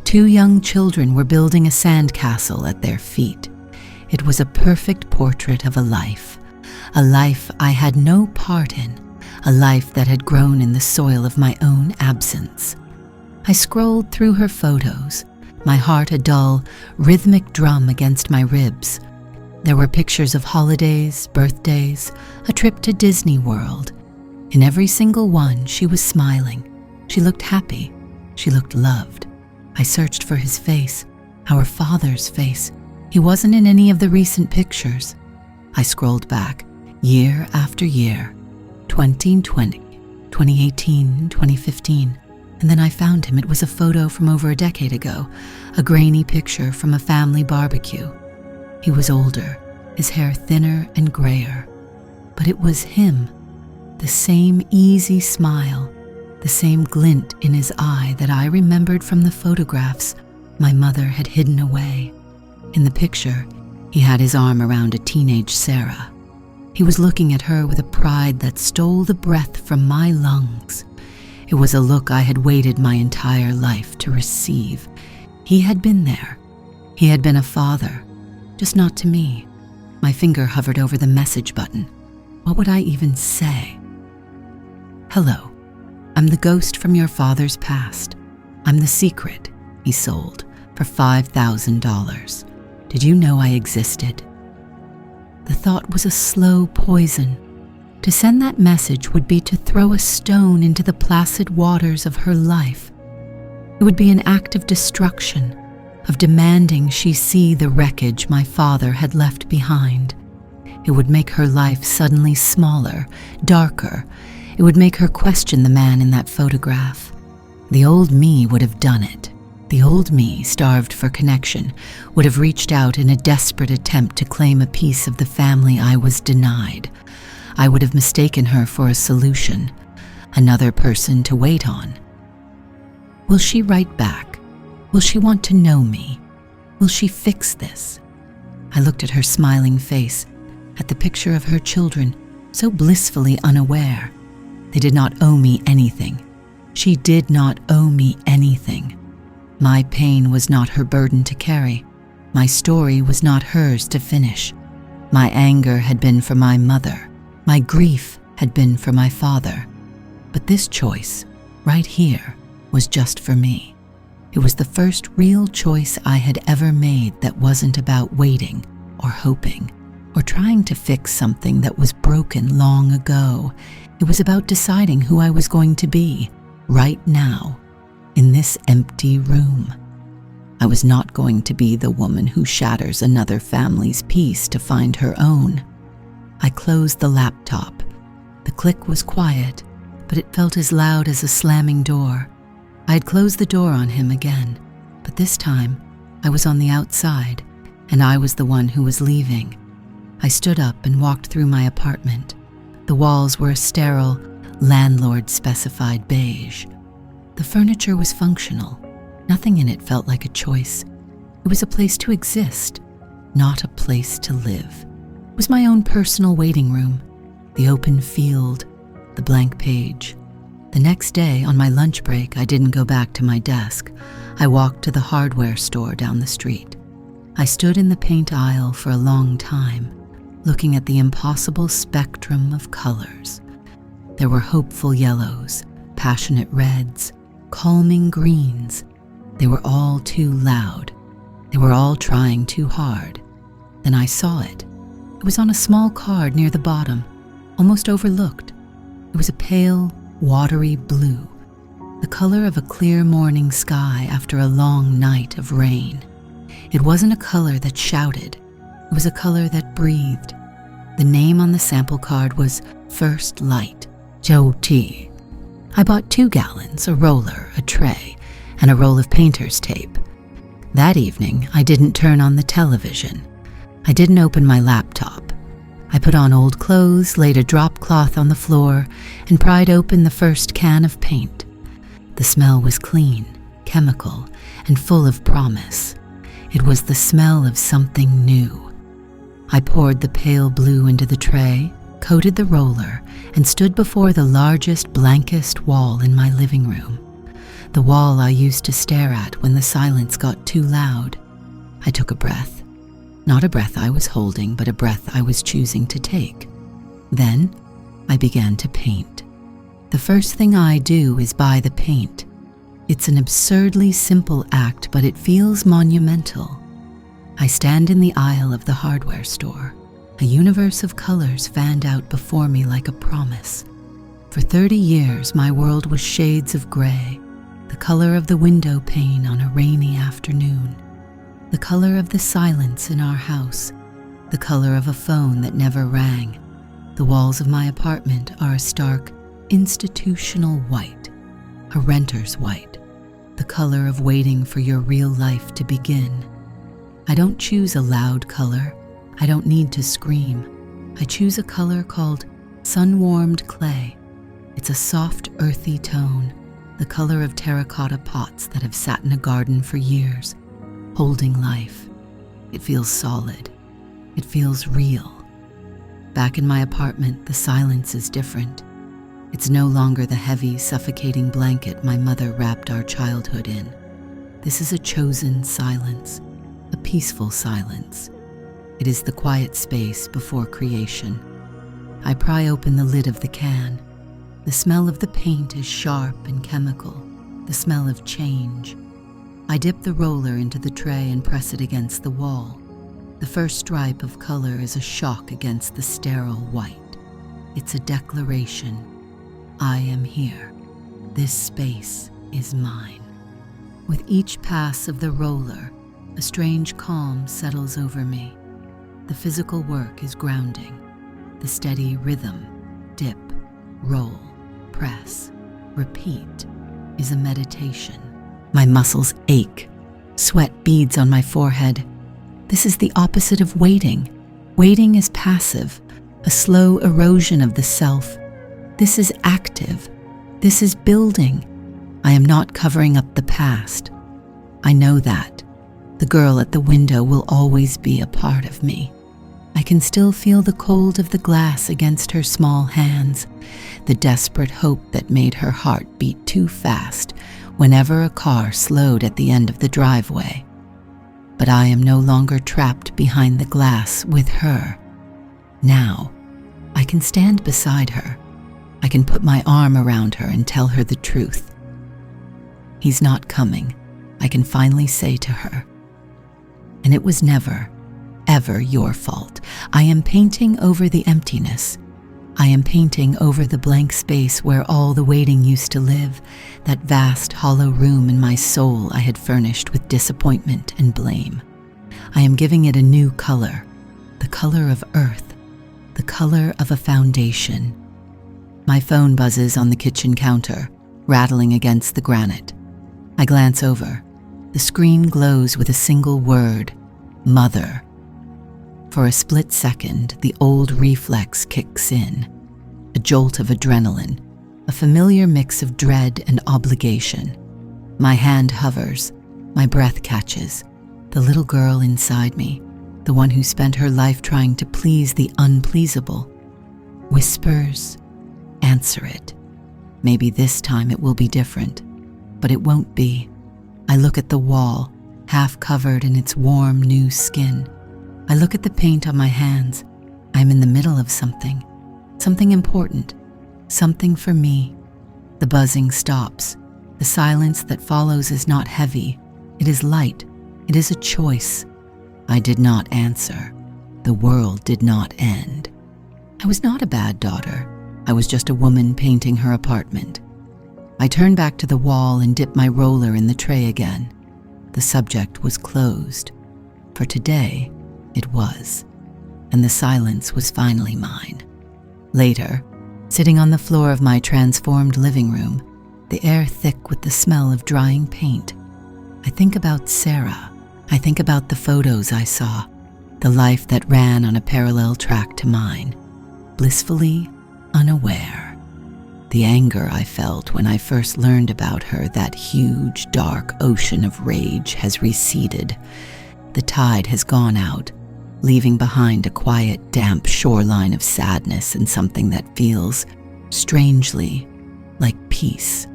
Speaker 1: 2 young children were building a sandcastle at their feet. It was a perfect portrait of a life I had no part in, a life that had grown in the soil of my own absence. I scrolled through her photos, my heart a dull, rhythmic drum against my ribs. There were pictures of holidays, birthdays, a trip to Disney World. In every single one, she was smiling. She looked happy. She looked loved. I searched for his face, our father's face. He wasn't in any of the recent pictures. I scrolled back, year after year, 2020, 2018, 2015, and then I found him. It was a photo from over a decade ago, a grainy picture from a family barbecue. He was older, his hair thinner and grayer, but it was him. The same easy smile, the same glint in his eye that I remembered from the photographs my mother had hidden away. In the picture, he had his arm around a teenage Sarah. He was looking at her with a pride that stole the breath from my lungs. It was a look I had waited my entire life to receive. He had been there. He had been a father, just not to me. My finger hovered over the message button. What would I even say? "Hello, I'm the ghost from your father's past. I'm the secret he sold for $5,000. Did you know I existed?" The thought was a slow poison. To send that message would be to throw a stone into the placid waters of her life. It would be an act of destruction, of demanding she see the wreckage my father had left behind. It would make her life suddenly smaller, darker. It would make her question the man in that photograph. The old me would have done it. The old me, starved for connection, would have reached out in a desperate attempt to claim a piece of the family I was denied. I would have mistaken her for a solution, another person to wait on. Will she write back? Will she want to know me? Will she fix this? I looked at her smiling face, at the picture of her children, so blissfully unaware. They did not owe me anything. She did not owe me anything. My pain was not her burden to carry. My story was not hers to finish. My anger had been for my mother. My grief had been for my father. But this choice, right here, was just for me. It was the first real choice I had ever made that wasn't about waiting or hoping or trying to fix something that was broken long ago. It was about deciding who I was going to be right now, in this empty room. I was not going to be the woman who shatters another family's peace to find her own. I closed the laptop. The click was quiet, but it felt as loud as a slamming door. I had closed the door on him again, but this time I was on the outside, and I was the one who was leaving. I stood up and walked through my apartment. The walls were a sterile, landlord-specified beige. The furniture was functional. Nothing in it felt like a choice. It was a place to exist, not a place to live. It was my own personal waiting room, the open field, the blank page. The next day, on my lunch break, I didn't go back to my desk. I walked to the hardware store down the street. I stood in the paint aisle for a long time, looking at the impossible spectrum of colors. There were hopeful yellows, passionate reds, calming greens. They were all too loud. They were all trying too hard. Then I saw it. It was on a small card near the bottom, almost overlooked. It was a pale, watery blue, the color of a clear morning sky after a long night of rain. It wasn't a color that shouted. It was a color that breathed. The name on the sample card was First Light, Joe T. I bought 2 gallons, a roller, a tray, and a roll of painter's tape. That evening, I didn't turn on the television. I didn't open my laptop. I put on old clothes, laid a drop cloth on the floor, and pried open the first can of paint. The smell was clean, chemical, and full of promise. It was the smell of something new. I poured the pale blue into the tray, coated the roller, and stood before the largest, blankest wall in my living room. The wall I used to stare at when the silence got too loud. I took a breath. Not a breath I was holding, but a breath I was choosing to take. Then I began to paint. The first thing I do is buy the paint. It's an absurdly simple act, but it feels monumental. I stand in the aisle of the hardware store. A universe of colors fanned out before me like a promise. For 30 years, my world was shades of gray, the color of the window pane on a rainy afternoon, the color of the silence in our house, the color of a phone that never rang. The walls of my apartment are a stark, institutional white, a renter's white, the color of waiting for your real life to begin. I don't choose a loud color. I don't need to scream. I choose a color called sun-warmed clay. It's a soft, earthy tone, the color of terracotta pots that have sat in a garden for years, holding life. It feels solid. It feels real. Back in my apartment, the silence is different. It's no longer the heavy, suffocating blanket my mother wrapped our childhood in. This is a chosen silence, a peaceful silence. It is the quiet space before creation. I pry open the lid of the can. The smell of the paint is sharp and chemical, the smell of change. I dip the roller into the tray and press it against the wall. The first stripe of color is a shock against the sterile white. It's a declaration. I am here. This space is mine. With each pass of the roller, a strange calm settles over me. The physical work is grounding. The steady rhythm, dip, roll, press, repeat, is a meditation. My muscles ache. Sweat beads on my forehead. This is the opposite of waiting. Waiting is passive, a slow erosion of the self. This is active. This is building. I am not covering up the past. I know that. The girl at the window will always be a part of me. I can still feel the cold of the glass against her small hands, the desperate hope that made her heart beat too fast whenever a car slowed at the end of the driveway. But I am no longer trapped behind the glass with her. Now, I can stand beside her. I can put my arm around her and tell her the truth. He's not coming, I can finally say to her. And it was never, ever your fault. I am painting over the emptiness. I am painting over the blank space where all the waiting used to live, that vast hollow room in my soul I had furnished with disappointment and blame. I am giving it a new color, the color of earth, the color of a foundation. My phone buzzes on the kitchen counter, rattling against the granite. I glance over. The screen glows with a single word, Mother. For a split second, the old reflex kicks in, a jolt of adrenaline, a familiar mix of dread and obligation. My hand hovers, my breath catches. The little girl inside me, the one who spent her life trying to please the unpleasable, whispers, "Answer it. Maybe this time it will be different." But it won't be. I look at the wall, half covered in its warm new skin. I look at the paint on my hands. I'm in the middle of something important, something for me. The buzzing stops. The silence that follows is not heavy. It is light. It is a choice. I did not answer. The world did not end. I was not a bad daughter. I was just a woman painting her apartment. I turned back to the wall and dipped my roller in the tray again. The subject was closed. For today, it was. And the silence was finally mine. Later, sitting on the floor of my transformed living room, the air thick with the smell of drying paint, I think about Sarah. I think about the photos I saw, the life that ran on a parallel track to mine, blissfully unaware. The anger I felt when I first learned about her, that huge, dark ocean of rage, has receded. The tide has gone out, leaving behind a quiet, damp shoreline of sadness and something that feels, strangely, like peace.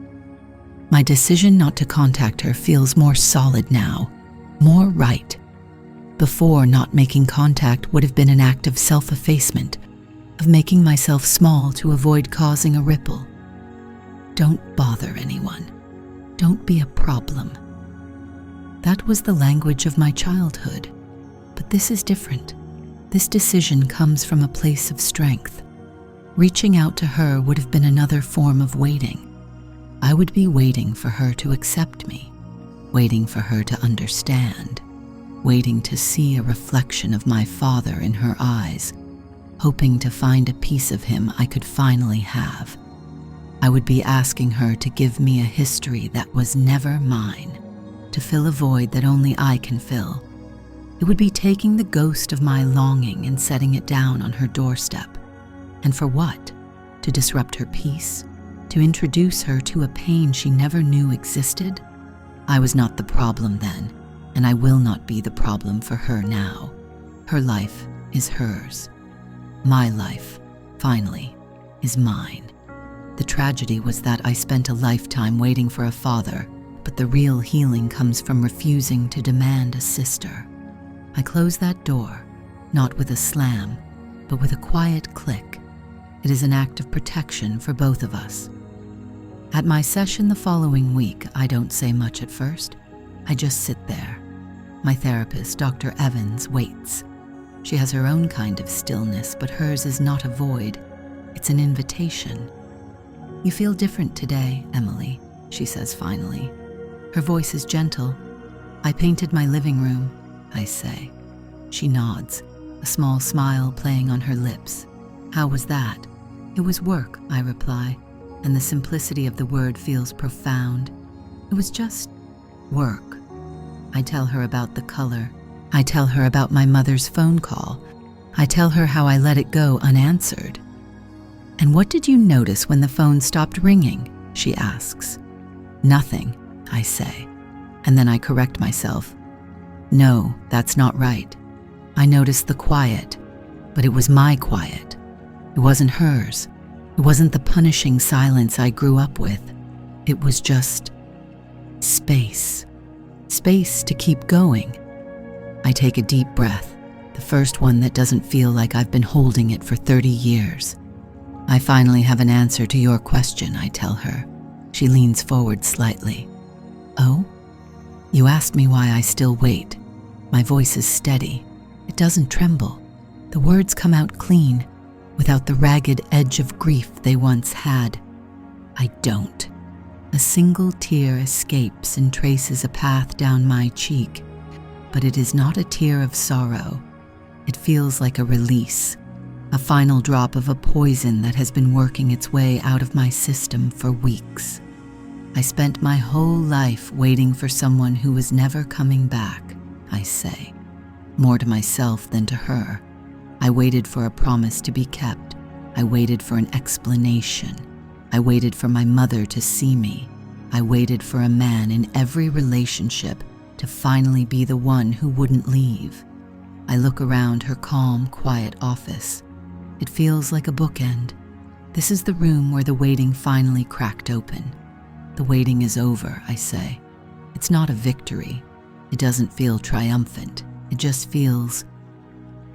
Speaker 1: My decision not to contact her feels more solid now, more right. Before, not making contact would have been an act of self-effacement, of making myself small to avoid causing a ripple. Don't bother anyone. Don't be a problem. That was the language of my childhood. But this is different. This decision comes from a place of strength. Reaching out to her would have been another form of waiting. I would be waiting for her to accept me, waiting for her to understand, waiting to see a reflection of my father in her eyes, hoping to find a piece of him I could finally have. I would be asking her to give me a history that was never mine, to fill a void that only I can fill. It would be taking the ghost of my longing and setting it down on her doorstep. And for what? To disrupt her peace? To introduce her to a pain she never knew existed? I was not the problem then, and I will not be the problem for her now. Her life is hers. My life, finally, is mine. The tragedy was that I spent a lifetime waiting for a father, but the real healing comes from refusing to demand a sister. I close that door, not with a slam, but with a quiet click. It is an act of protection for both of us. At my session the following week, I don't say much at first. I just sit there. My therapist, Dr. Evans, waits. She has her own kind of stillness, but hers is not a void. It's an invitation. "You feel different today, Emily," she says finally. Her voice is gentle. "I painted my living room," I say. She nods, a small smile playing on her lips. "How was that?" "It was work," I reply, and the simplicity of the word feels profound. It was just work. I tell her about the color. I tell her about my mother's phone call. I tell her how I let it go unanswered. "And what did you notice when the phone stopped ringing?" she asks. "Nothing," I say, and then I correct myself. "No, that's not right. I noticed the quiet, but it was my quiet. It wasn't hers. It wasn't the punishing silence I grew up with. It was just space. Space to keep going." I take a deep breath, the first one that doesn't feel like I've been holding it for 30 years. "I finally have an answer to your question," I tell her. She leans forward slightly. "Oh? You asked me why I still wait." My voice is steady. It doesn't tremble. The words come out clean. without the ragged edge of grief they once had. I don't. A single tear escapes and traces a path down my cheek, but it is not a tear of sorrow. It feels like a release, a final drop of a poison that has been working its way out of my system for weeks. I spent my whole life waiting for someone who was never coming back, I say, more to myself than to her. I waited for a promise to be kept. I waited for an explanation. I waited for my mother to see me. I waited for a man in every relationship to finally be the one who wouldn't leave. I look around her calm, quiet office. It feels like a bookend. This is the room where the waiting finally cracked open. The waiting is over, I say. It's not a victory. It doesn't feel triumphant. It just feels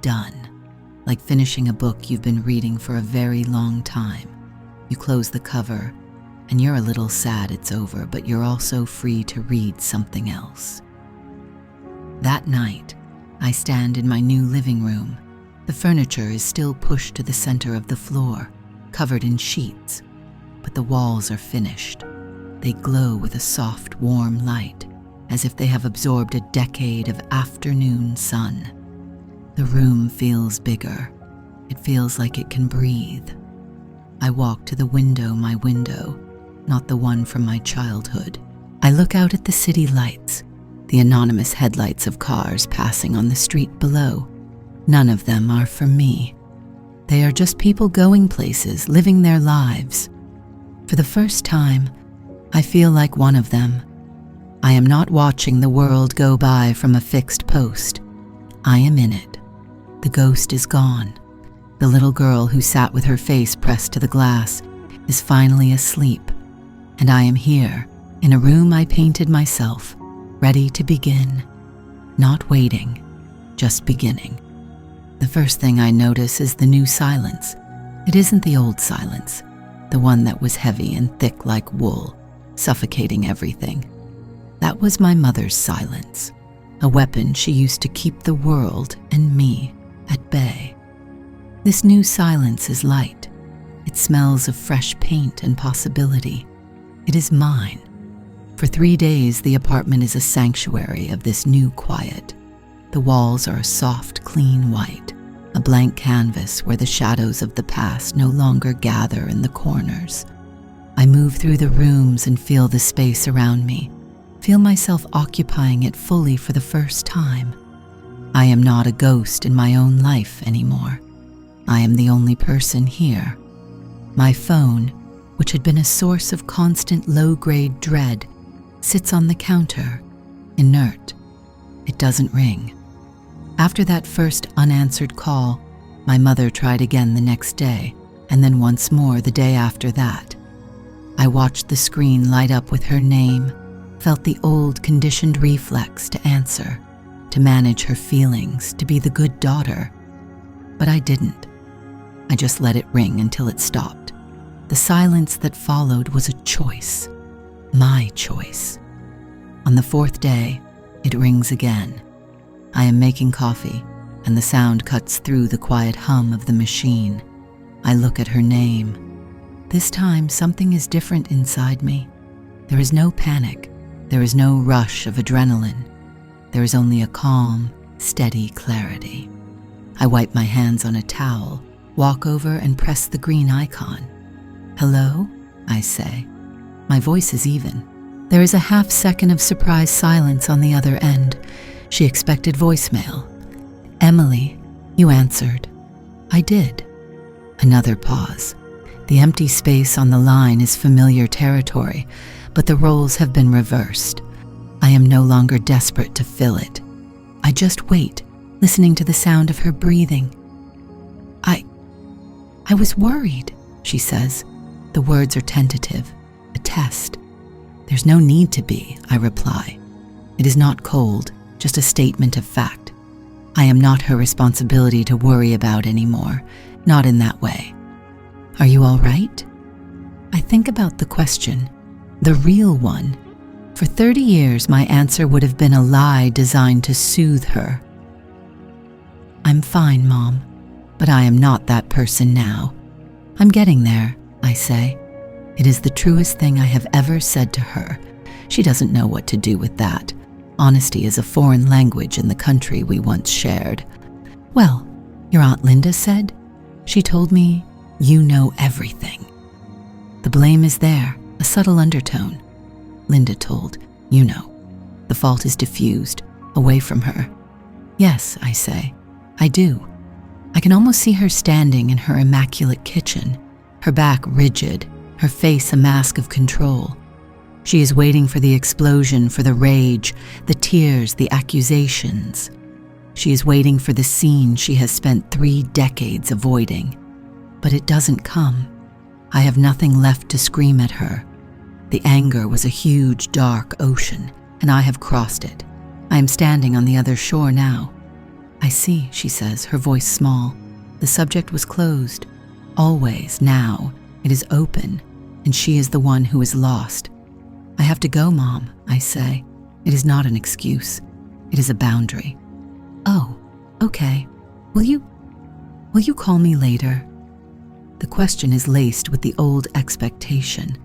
Speaker 1: done. Like finishing a book you've been reading for a very long time. You close the cover, and you're a little sad it's over, but you're also free to read something else. That night, I stand in my new living room. The furniture is still pushed to the center of the floor, covered in sheets, but the walls are finished. They glow with a soft, warm light, as if they have absorbed a decade of afternoon sun. The room feels bigger. It feels like it can breathe. I walk to the window, my window, not the one from my childhood. I look out at the city lights, the anonymous headlights of cars passing on the street below. None of them are for me. They are just people going places, living their lives. For the first time, I feel like one of them. I am not watching the world go by from a fixed post. I am in it. The ghost is gone. The little girl who sat with her face pressed to the glass is finally asleep, and I am here in a room I painted myself, ready to begin. Not waiting, just beginning. The first thing I notice is the new silence. It isn't the old silence, the one that was heavy and thick like wool, suffocating everything. That was my mother's silence, a weapon she used to keep the world and me at bay. This new silence is light. It smells of fresh paint and possibility. It is mine. For 3 days, the apartment is a sanctuary of this new quiet. The walls are a soft, clean white, a blank canvas where the shadows of the past no longer gather in the corners. I move through the rooms and feel the space around me, feel myself occupying it fully for the first time. I am not a ghost in my own life anymore. I am the only person here. My phone, which had been a source of constant low-grade dread, sits on the counter, inert. It doesn't ring. After that first unanswered call, my mother tried again the next day, and then once more the day after that. I watched the screen light up with her name, felt the old conditioned reflex to answer, to manage her feelings, to be the good daughter. But I didn't. I just let it ring until it stopped. The silence that followed was a choice, my choice. On the 4th day, it rings again. I am making coffee, and the sound cuts through the quiet hum of the machine. I look at her name. This time, something is different inside me. There is no panic. There is no rush of adrenaline. There is only a calm, steady clarity. I wipe my hands on a towel, walk over and press the green icon. "Hello?" I say. My voice is even. There is a half-second of surprised silence on the other end. She expected voicemail. "Emily, you answered." I did. Another pause. The empty space on the line is familiar territory, but the roles have been reversed. I am no longer desperate to fill it. I just wait, listening to the sound of her breathing. I was worried, she says. The words are tentative, a test. "There's no need to be," I reply. It is not cold, just a statement of fact. I am not her responsibility to worry about anymore, not in that way. "Are you all right?" I think about the question, the real one. For 30 years, my answer would have been a lie designed to soothe her. "I'm fine, Mom. But I am not that person now. I'm getting there, I say. It is the truest thing I have ever said to her. She doesn't know what to do with that. Honesty is a foreign language in the country we once shared. Well, your Aunt Linda said? She told me, you know everything. The blame is there, a subtle undertone. Linda told, you know. The fault is diffused, away from her. Yes, I say, I do. I can almost see her standing in her immaculate kitchen, her back rigid, her face a mask of control. She is waiting for the explosion, for the rage, the tears, the accusations. She is waiting for the scene she has spent 3 decades avoiding. But it doesn't come. I have nothing left to scream at her. The anger was a huge, dark ocean, and I have crossed it. I am standing on the other shore now. I see, she says, her voice small. The subject was closed. Always, now, it is open, and she is the one who is lost. I have to go, Mom, I say. It is not an excuse. It is a boundary. Oh, okay. Will you call me later? The question is laced with the old expectation.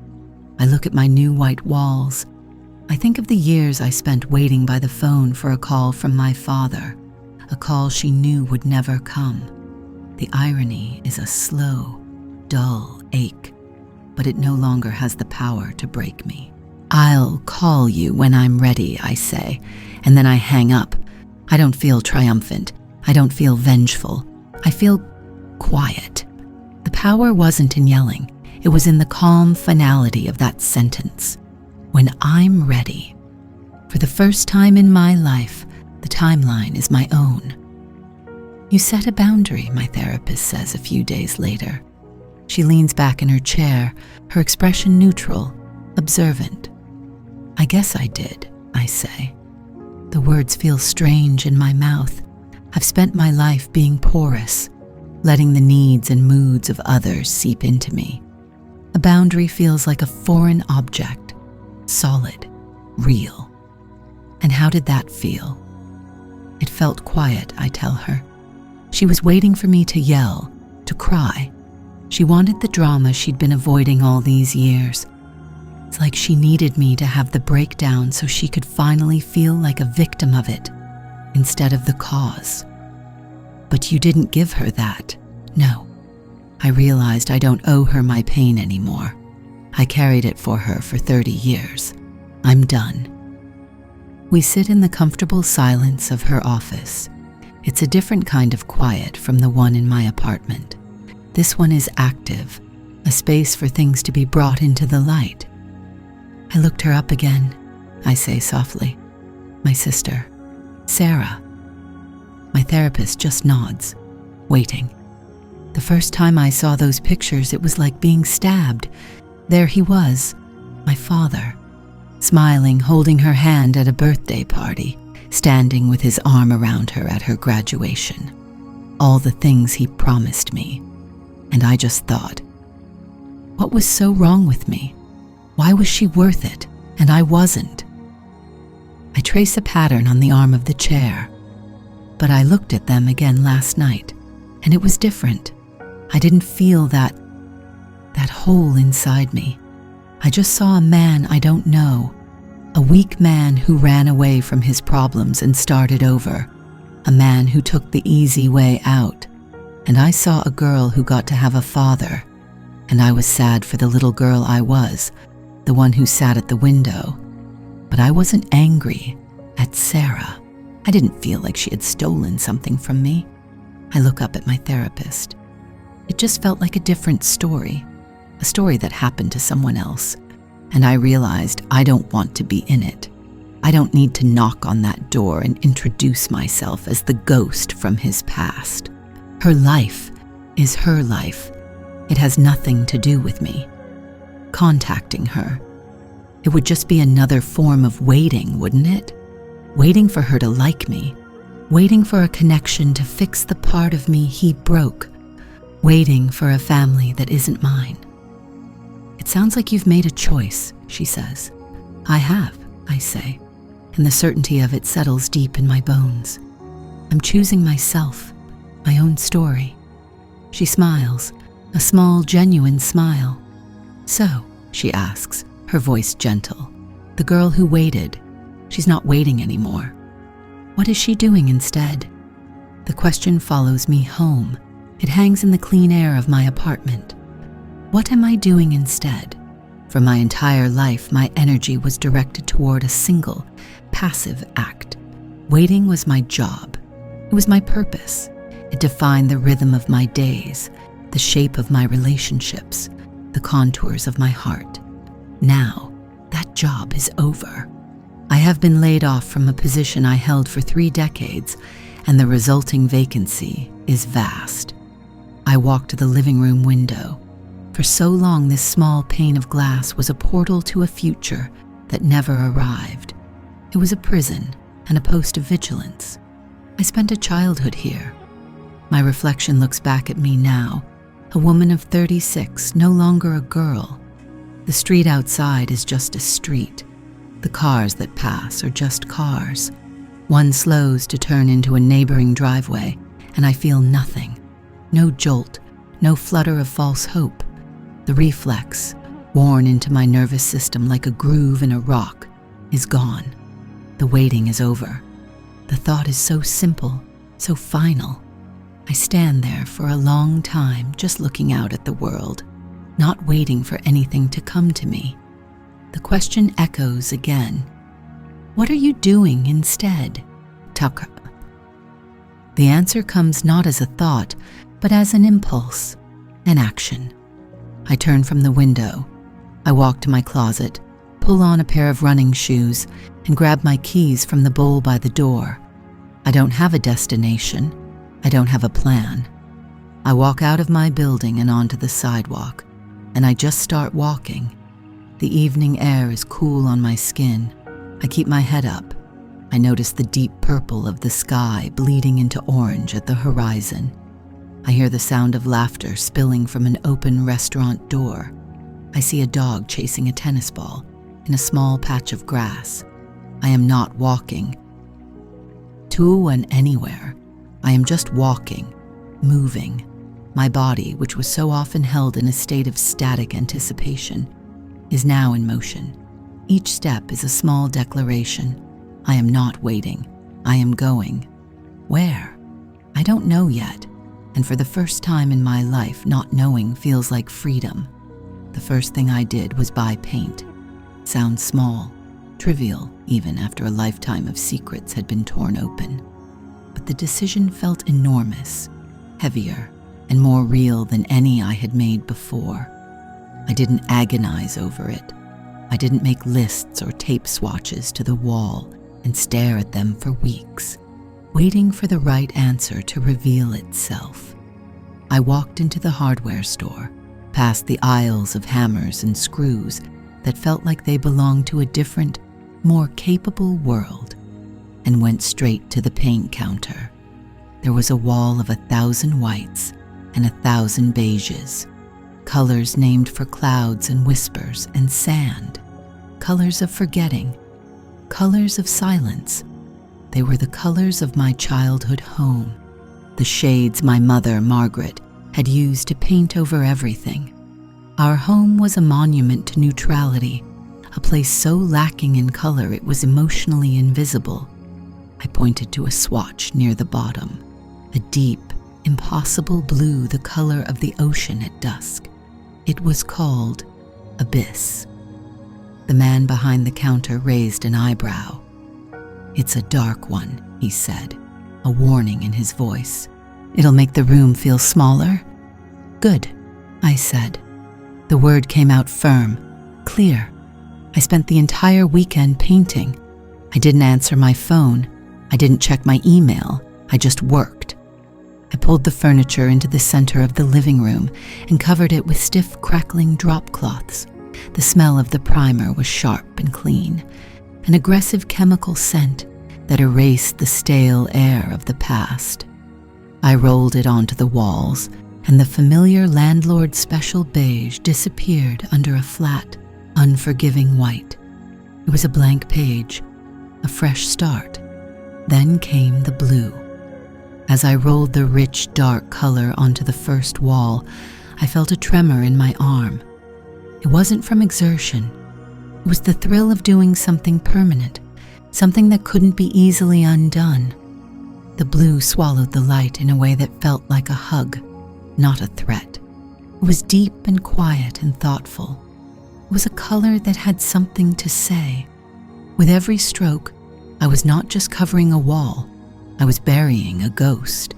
Speaker 1: I look at my new white walls. I think of the years I spent waiting by the phone for a call from my father, a call she knew would never come. The irony is a slow, dull ache, but it no longer has the power to break me. I'll call you when I'm ready, I say, and then I hang up. I don't feel triumphant. I don't feel vengeful. I feel quiet. The power wasn't in yelling. It was in the calm finality of that sentence. When I'm ready. For the first time in my life, the timeline is my own. You set a boundary, my therapist says a few days later. She leans back in her chair, her expression neutral, observant. I guess I did, I say. The words feel strange in my mouth. I've spent my life being porous, letting the needs and moods of others seep into me. A boundary feels like a foreign object, solid, real. And how did that feel? It felt quiet, I tell her. She was waiting for me to yell, to cry. She wanted the drama she'd been avoiding all these years. It's like she needed me to have the breakdown so she could finally feel like a victim of it, instead of the cause. But you didn't give her that. No. I realized I don't owe her my pain anymore. I carried it for her for 30 years. I'm done. We sit in the comfortable silence of her office. It's a different kind of quiet from the one in my apartment. This one is active, a space for things to be brought into the light. I looked her up again, I say softly. My sister, Sarah. My therapist just nods, waiting. The first time I saw those pictures, it was like being stabbed. There he was, my father, smiling, holding her hand at a birthday party, standing with his arm around her at her graduation. All the things he promised me. And I just thought, what was so wrong with me? Why was she worth it, and I wasn't? I trace a pattern on the arm of the chair, but I looked at them again last night, and it was different. I didn't feel that hole inside me. I just saw a man I don't know, a weak man who ran away from his problems and started over, a man who took the easy way out. And I saw a girl who got to have a father, and I was sad for the little girl I was, the one who sat at the window. But I wasn't angry at Sarah. I didn't feel like she had stolen something from me. I look up at my therapist. It just felt like a different story, a story that happened to someone else, and I realized I don't want to be in it. I don't need to knock on that door and introduce myself as the ghost from his past. Her life is her life. It has nothing to do with me. Contacting her, it would just be another form of waiting, wouldn't it? Waiting for her to like me, waiting for a connection to fix the part of me he broke, waiting for a family that isn't mine. It sounds like you've made a choice, she says. I have, I say, and the certainty of it settles deep in my bones. I'm choosing myself, my own story. She smiles, a small, genuine smile. "So," she asks, her voice gentle, "the girl who waited, she's not waiting anymore. What is she doing instead?" The question follows me home. It hangs in the clean air of my apartment. What am I doing instead? For my entire life, my energy was directed toward a single, passive act. Waiting was my job. It was my purpose. It defined the rhythm of my days, the shape of my relationships, the contours of my heart. Now, that job is over. I have been laid off from a position I held for 3 decades, and the resulting vacancy is vast. I walk to the living room window. For so long, this small pane of glass was a portal to a future that never arrived. It was a prison and a post of vigilance. I spent a childhood here. My reflection looks back at me now, a woman of 36, no longer a girl. The street outside is just a street. The cars that pass are just cars. One slows to turn into a neighboring driveway, and I feel nothing. No jolt, no flutter of false hope. The reflex, worn into my nervous system like a groove in a rock, is gone. The waiting is over. The thought is so simple, so final. I stand there for a long time, just looking out at the world, not waiting for anything to come to me. The question echoes again. What are you doing instead, Tucker? The answer comes not as a thought, but as an impulse, an action. I turn from the window. I walk to my closet, pull on a pair of running shoes, and grab my keys from the bowl by the door. I don't have a destination. I don't have a plan. I walk out of my building and onto the sidewalk, and I just start walking. The evening air is cool on my skin. I keep my head up. I notice the deep purple of the sky bleeding into orange at the horizon. I hear the sound of laughter spilling from an open restaurant door. I see a dog chasing a tennis ball in a small patch of grass. I am not walking to and anywhere. I am just walking, moving. My body, which was so often held in a state of static anticipation, is now in motion. Each step is a small declaration. I am not waiting. I am going. Where? I don't know yet. And for the first time in my life, not knowing feels like freedom. The first thing I did was buy paint. Sounds small, trivial even after a lifetime of secrets had been torn open. But the decision felt enormous, heavier, and more real than any I had made before. I didn't agonize over it. I didn't make lists or tape swatches to the wall and stare at them for weeks, waiting for the right answer to reveal itself. I walked into the hardware store, past the aisles of hammers and screws that felt like they belonged to a different, more capable world, and went straight to the paint counter. There was a wall of 1,000 whites and 1,000 beiges, colors named for clouds and whispers and sand, colors of forgetting, colors of silence. They were the colors of my childhood home, the shades my mother, Margaret, had used to paint over everything. Our home was a monument to neutrality, a place so lacking in color it was emotionally invisible. I pointed to a swatch near the bottom, a deep, impossible blue, the color of the ocean at dusk. It was called Abyss. The man behind the counter raised an eyebrow. "It's a dark one," he said, a warning in his voice. "It'll make the room feel smaller?" "Good," I said. The word came out firm, clear. I spent the entire weekend painting. I didn't answer my phone. I didn't check my email. I just worked. I pulled the furniture into the center of the living room and covered it with stiff, crackling drop cloths. The smell of the primer was sharp and clean, an aggressive chemical scent that erased the stale air of the past. I rolled it onto the walls, and the familiar landlord special beige disappeared under a flat, unforgiving white. It was a blank page, a fresh start. Then came the blue. As I rolled the rich, dark color onto the first wall, I felt a tremor in my arm. It wasn't from exertion. It was the thrill of doing something permanent, something that couldn't be easily undone. The blue swallowed the light in a way that felt like a hug, not a threat. It was deep and quiet and thoughtful. It was a color that had something to say. With every stroke, I was not just covering a wall, I was burying a ghost.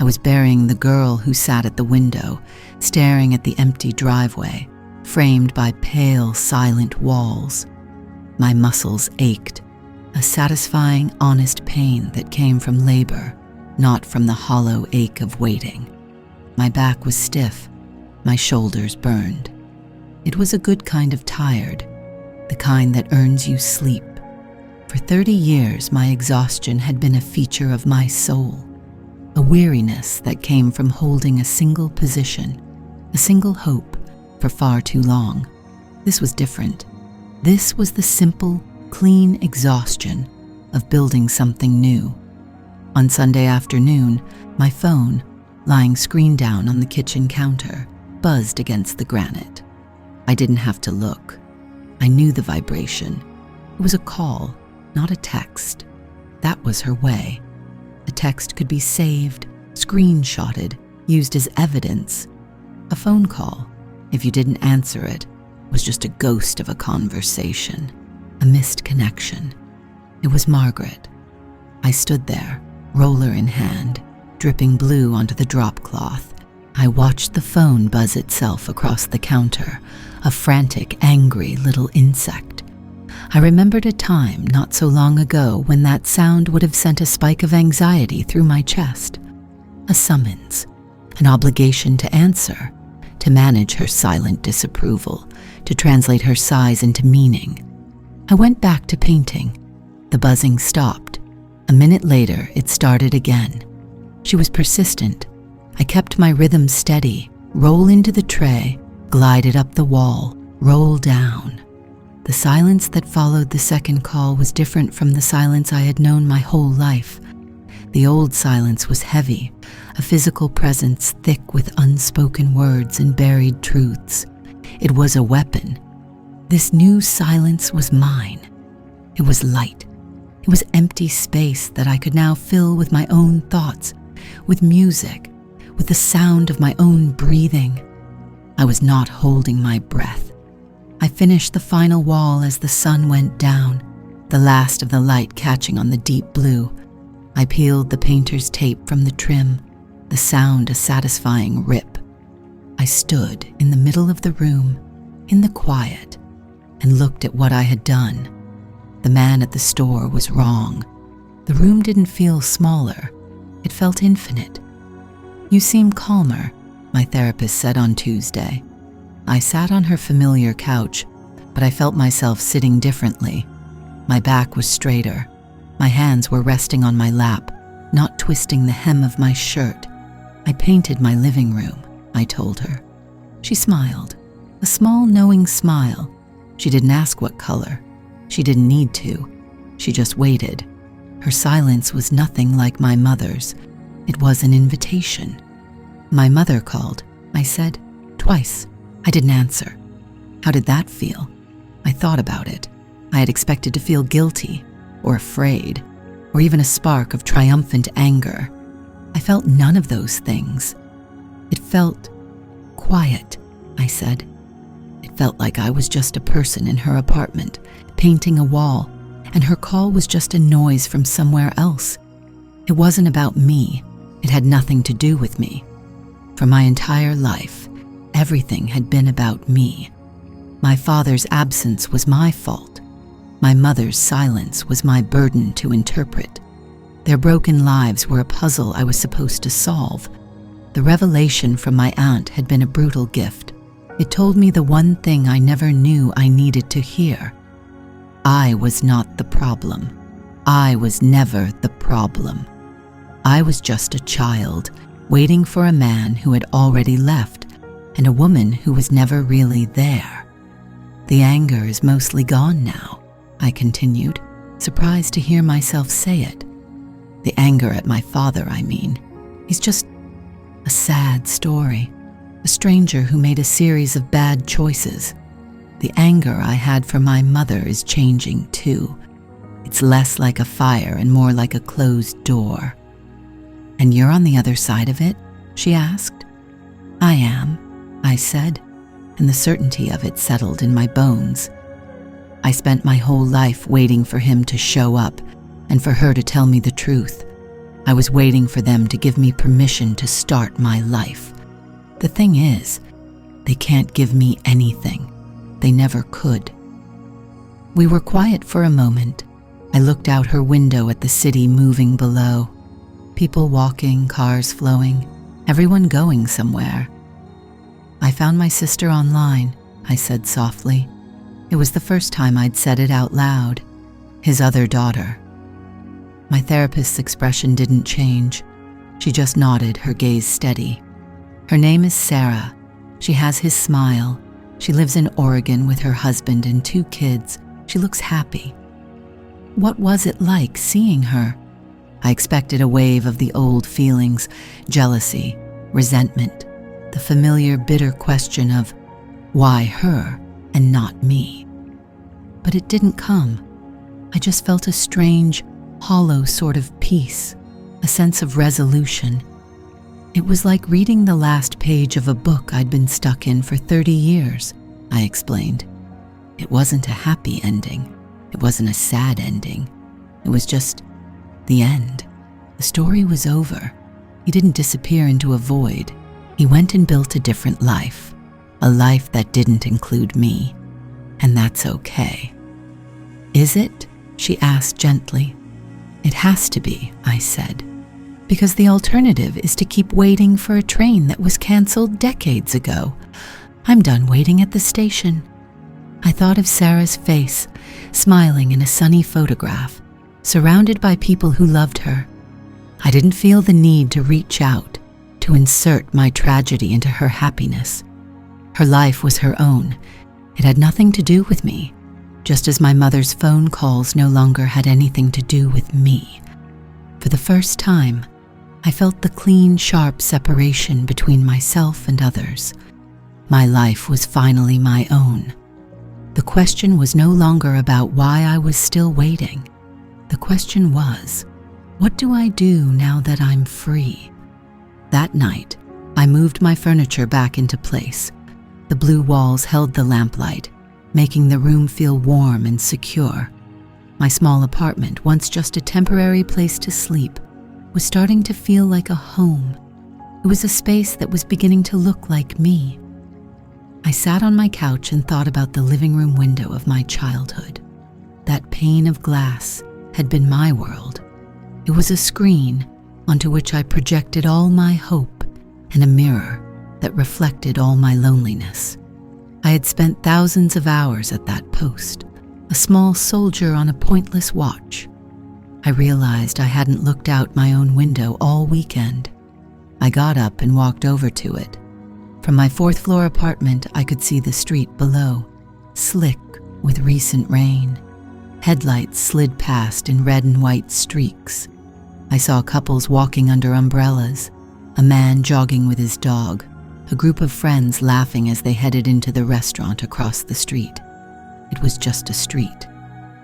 Speaker 1: I was burying the girl who sat at the window, staring at the empty driveway, framed by pale, silent walls. My muscles ached, a satisfying, honest pain that came from labor, not from the hollow ache of waiting. My back was stiff, my shoulders burned. It was a good kind of tired, the kind that earns you sleep. For 30 years, my exhaustion had been a feature of my soul, a weariness that came from holding a single position, a single hope, for far too long. This was different. This was the simple, clean exhaustion of building something new. On Sunday afternoon, my phone, lying screen down on the kitchen counter, buzzed against the granite. I didn't have to look. I knew the vibration. It was a call, not a text. That was her way. A text could be saved, screenshotted, used as evidence. A phone call, if you didn't answer it, was just a ghost of a conversation, a missed connection. It was Margaret. I stood there, roller in hand, dripping blue onto the drop cloth. I watched the phone buzz itself across the counter, a frantic, angry little insect. I remembered a time not so long ago when that sound would have sent a spike of anxiety through my chest. A summons, an obligation to answer, to manage her silent disapproval, to translate her sighs into meaning. I went back to painting. The buzzing stopped. A minute later, it started again. She was persistent. I kept my rhythm steady, roll into the tray, glided up the wall, roll down. The silence that followed the second call was different from the silence I had known my whole life. The old silence was heavy, a physical presence thick with unspoken words and buried truths. It was a weapon. This new silence was mine. It was light. It was empty space that I could now fill with my own thoughts, with music, with the sound of my own breathing. I was not holding my breath. I finished the final wall as the sun went down, the last of the light catching on the deep blue. I peeled the painter's tape from the trim, the sound a satisfying rip. I stood in the middle of the room, in the quiet, and looked at what I had done. The man at the store was wrong. The room didn't feel smaller. It felt infinite. "You seem calmer," my therapist said on Tuesday. I sat on her familiar couch, but I felt myself sitting differently. My back was straighter. My hands were resting on my lap, not twisting the hem of my shirt. "I painted my living room," I told her. She smiled, a small knowing smile. She didn't ask what color. She didn't need to. She just waited. Her silence was nothing like my mother's. It was an invitation. "My mother called," I said, "twice." I didn't answer. How did that feel? I thought about it. I had expected to feel guilty, or afraid, or even a spark of triumphant anger. I felt none of those things. It felt quiet, I said. It felt like I was just a person in her apartment, painting a wall, and her call was just a noise from somewhere else. It wasn't about me. It had nothing to do with me. For my entire life, everything had been about me. My father's absence was my fault. My mother's silence was my burden to interpret. Their broken lives were a puzzle I was supposed to solve. The revelation from my aunt had been a brutal gift. It told me the one thing I never knew I needed to hear. I was not the problem. I was never the problem. I was just a child, waiting for a man who had already left, and a woman who was never really there. The anger is mostly gone now, I continued, surprised to hear myself say it. The anger at my father, I mean. He's just a sad story. A stranger who made a series of bad choices. The anger I had for my mother is changing too. It's less like a fire and more like a closed door. And you're on the other side of it? She asked. I am, I said, and the certainty of it settled in my bones. I spent my whole life waiting for him to show up and for her to tell me the truth. I was waiting for them to give me permission to start my life. The thing is, they can't give me anything. They never could. We were quiet for a moment. I looked out her window at the city moving below. People walking, cars flowing, everyone going somewhere. I found my sister online, I said softly. It was the first time I'd said it out loud. His other daughter. My therapist's expression didn't change. She just nodded, her gaze steady. Her name is Sarah. She has his smile. She lives in Oregon with her husband and 2 kids. She looks happy. What was it like seeing her? I expected a wave of the old feelings, jealousy, resentment, the familiar bitter question of, why her and not me? But it didn't come. I just felt a strange, hollow sort of peace, a sense of resolution. It was like reading the last page of a book I'd been stuck in for 30 years, I explained. It wasn't a happy ending. It wasn't a sad ending. It was just the end. The story was over. He didn't disappear into a void. He went and built a different life, a life that didn't include me. And that's okay. Is it? She asked gently. It has to be, I said. Because the alternative is to keep waiting for a train that was canceled decades ago. I'm done waiting at the station. I thought of Sarah's face, smiling in a sunny photograph, surrounded by people who loved her. I didn't feel the need to reach out, to insert my tragedy into her happiness. Her life was her own. It had nothing to do with me, just as my mother's phone calls no longer had anything to do with me. For the first time, I felt the clean, sharp separation between myself and others. My life was finally my own. The question was no longer about why I was still waiting. The question was, what do I do now that I'm free? That night, I moved my furniture back into place. The blue walls held the lamplight, making the room feel warm and secure. My small apartment, once just a temporary place to sleep, was starting to feel like a home. It was a space that was beginning to look like me. I sat on my couch and thought about the living room window of my childhood. That pane of glass had been my world. It was a screen onto which I projected all my hope and a mirror that reflected all my loneliness. I had spent thousands of hours at that post, a small soldier on a pointless watch. I realized I hadn't looked out my own window all weekend. I got up and walked over to it. From my 4th-floor apartment, I could see the street below, slick with recent rain. Headlights slid past in red and white streaks. I saw couples walking under umbrellas, a man jogging with his dog, a group of friends laughing as they headed into the restaurant across the street. It was just a street.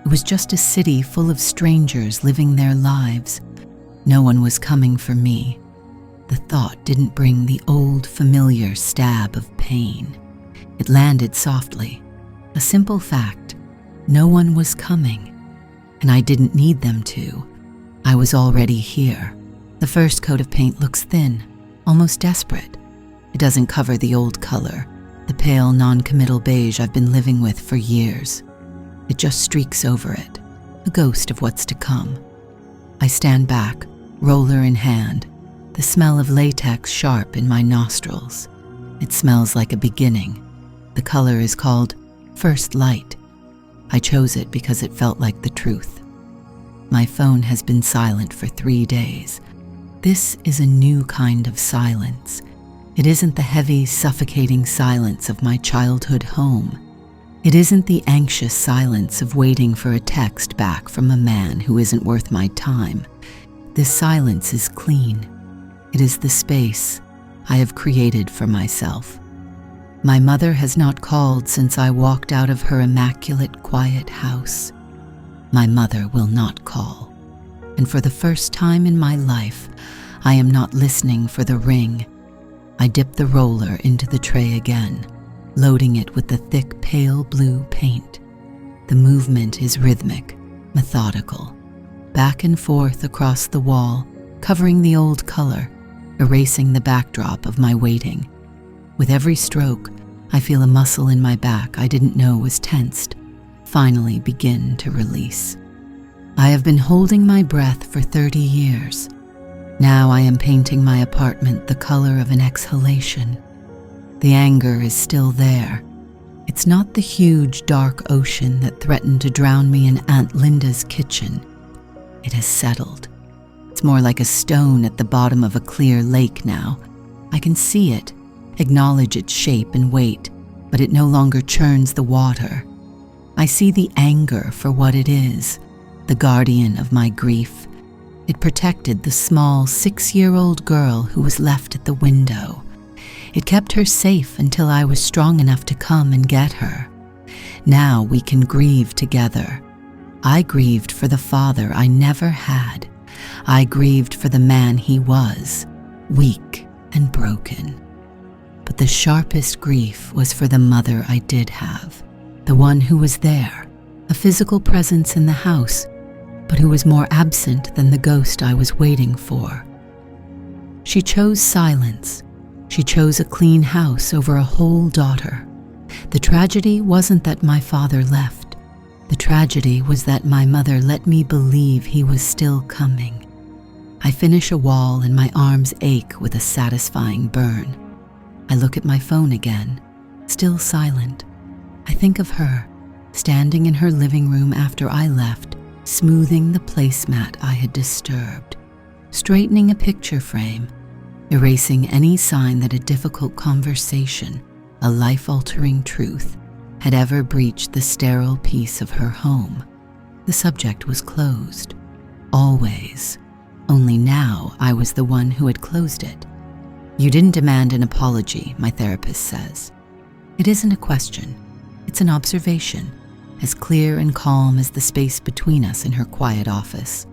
Speaker 1: It was just a city full of strangers living their lives. No one was coming for me. The thought didn't bring the old, familiar stab of pain. It landed softly. A simple fact. No one was coming. And I didn't need them to. I was already here. The first coat of paint looks thin, almost desperate. It doesn't cover the old color, the pale, non-committal beige I've been living with for years. It just streaks over it, a ghost of what's to come. I stand back, roller in hand, the smell of latex sharp in my nostrils. It smells like a beginning. The color is called First Light. I chose it because it felt like the truth. My phone has been silent for 3 days. This is a new kind of silence. It isn't the heavy, suffocating silence of my childhood home. It isn't the anxious silence of waiting for a text back from a man who isn't worth my time. This silence is clean. It is the space I have created for myself. My mother has not called since I walked out of her immaculate, quiet house. My mother will not call. And for the first time in my life, I am not listening for the ring. I dip the roller into the tray again, loading it with the thick, pale blue paint. The movement is rhythmic, methodical, back and forth across the wall, covering the old color, erasing the backdrop of my waiting. With every stroke, I feel a muscle in my back I didn't know was tensed finally begin to release. I have been holding my breath for 30 years. Now I am painting my apartment the color of an exhalation. The anger is still there. It's not the huge, dark ocean that threatened to drown me in Aunt Linda's kitchen. It has settled. It's more like a stone at the bottom of a clear lake now. I can see it, acknowledge its shape and weight, but it no longer churns the water. I see the anger for what it is, the guardian of my grief. It protected the small 6-year-old girl who was left at the window. It kept her safe until I was strong enough to come and get her. Now we can grieve together. I grieved for the father I never had. I grieved for the man he was, weak and broken. But the sharpest grief was for the mother I did have, the one who was there, a physical presence in the house, but who was more absent than the ghost I was waiting for. She chose silence. She chose a clean house over a whole daughter. The tragedy wasn't that my father left. The tragedy was that my mother let me believe he was still coming. I finish a wall and my arms ache with a satisfying burn. I look at my phone again, still silent. I think of her, standing in her living room after I left, smoothing the placemat I had disturbed, straightening a picture frame, erasing any sign that a difficult conversation, a life-altering truth, had ever breached the sterile peace of her home. The subject was closed, always. Only now I was the one who had closed it. You didn't demand an apology, my therapist says. It isn't a question. It's an observation, as clear and calm as the space between us in her quiet office.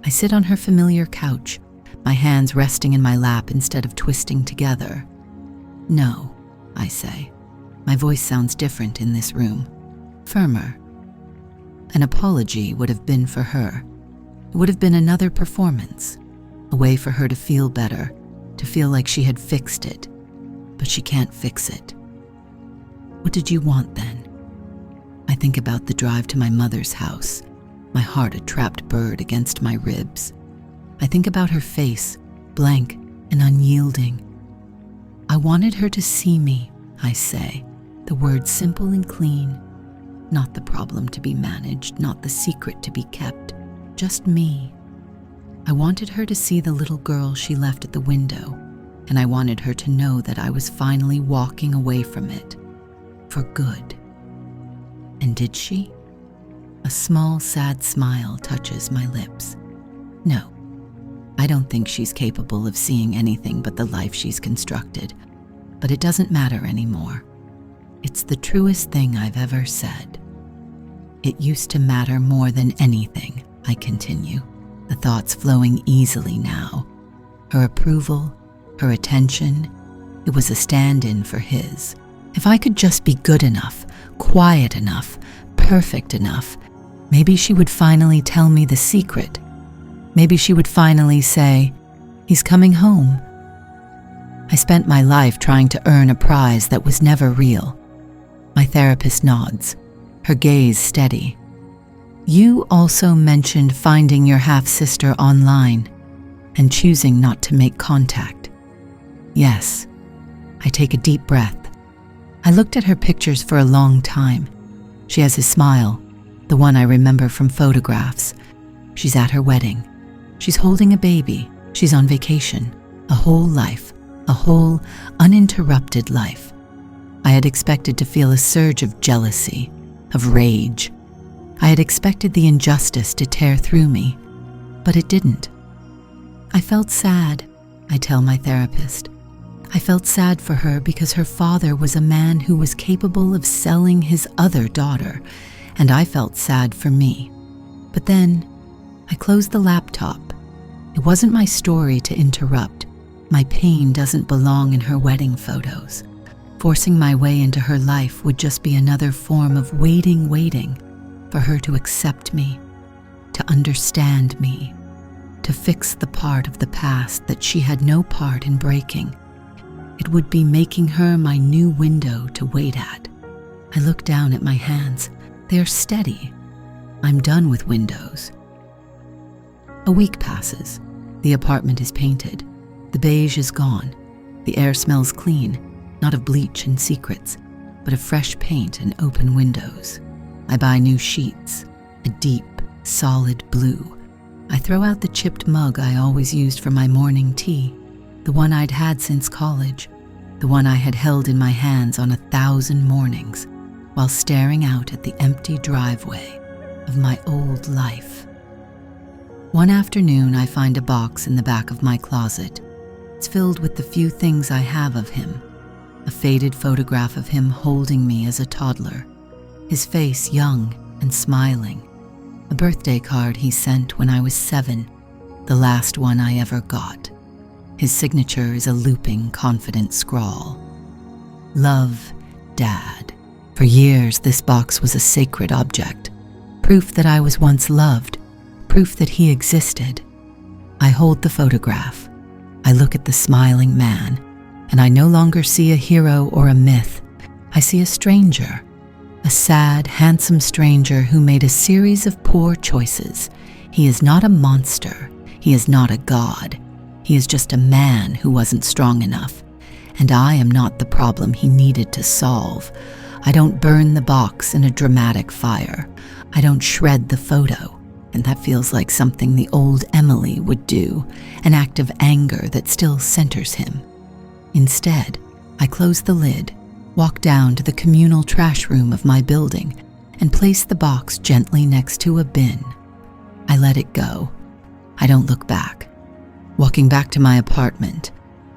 Speaker 1: I sit on her familiar couch, my hands resting in my lap instead of twisting together. No, I say. My voice sounds different in this room, firmer. An apology would have been for her. It would have been another performance, a way for her to feel better, to feel like she had fixed it. But she can't fix it. What did you want then? I think about the drive to my mother's house, my heart a trapped bird against my ribs. I think about her face, blank and unyielding. I wanted her to see me, I say, the words simple and clean. Not the problem to be managed, not the secret to be kept, just me. I wanted her to see the little girl she left at the window, and I wanted her to know that I was finally walking away from it, for good. And did she? A small, sad smile touches my lips. No, I don't think she's capable of seeing anything but the life she's constructed, but it doesn't matter anymore. It's the truest thing I've ever said. It used to matter more than anything, I continue, the thoughts flowing easily now. Her approval, her attention, it was a stand-in for his. If I could just be good enough, quiet enough, perfect enough, maybe she would finally tell me the secret. Maybe she would finally say, "He's coming home." I spent my life trying to earn a prize that was never real. My therapist nods, her gaze steady. You also mentioned finding your half-sister online and choosing not to make contact. Yes. I take a deep breath. I looked at her pictures for a long time. She has his smile, the one I remember from photographs. She's at her wedding. She's holding a baby. She's on vacation. A whole life, a whole uninterrupted life. I had expected to feel a surge of jealousy, of rage. I had expected the injustice to tear through me, but it didn't. I felt sad, I tell my therapist. I felt sad for her because her father was a man who was capable of selling his other daughter, and I felt sad for me. But then, I closed the laptop. It wasn't my story to interrupt. My pain doesn't belong in her wedding photos. Forcing my way into her life would just be another form of waiting for her to accept me, to understand me, to fix the part of the past that she had no part in breaking. It would be making her my new window to wait at. I look down at my hands. They are steady. I'm done with windows. A week passes. The apartment is painted. The beige is gone. The air smells clean, not of bleach and secrets, but of fresh paint and open windows. I buy new sheets, a deep, solid blue. I throw out the chipped mug I always used for my morning tea, the one I'd had since college, the one I had held in my hands on 1,000 mornings while staring out at the empty driveway of my old life. One afternoon, I find a box in the back of my closet. It's filled with the few things I have of him. A faded photograph of him holding me as a toddler, his face young and smiling. A birthday card he sent when I was 7, the last one I ever got. His signature is a looping, confident scrawl. Love, Dad. For years, this box was a sacred object, proof that I was once loved, proof that he existed. I hold the photograph. I look at the smiling man, and I no longer see a hero or a myth. I see a stranger, a sad, handsome stranger who made a series of poor choices. He is not a monster. He is not a god. He is just a man who wasn't strong enough, and I am not the problem he needed to solve. I don't burn the box in a dramatic fire. I don't shred the photo, and that feels like something the old Emily would do, an act of anger that still centers him. Instead, I close the lid, walk down to the communal trash room of my building, and place the box gently next to a bin. I let it go. I don't look back. Walking back to my apartment,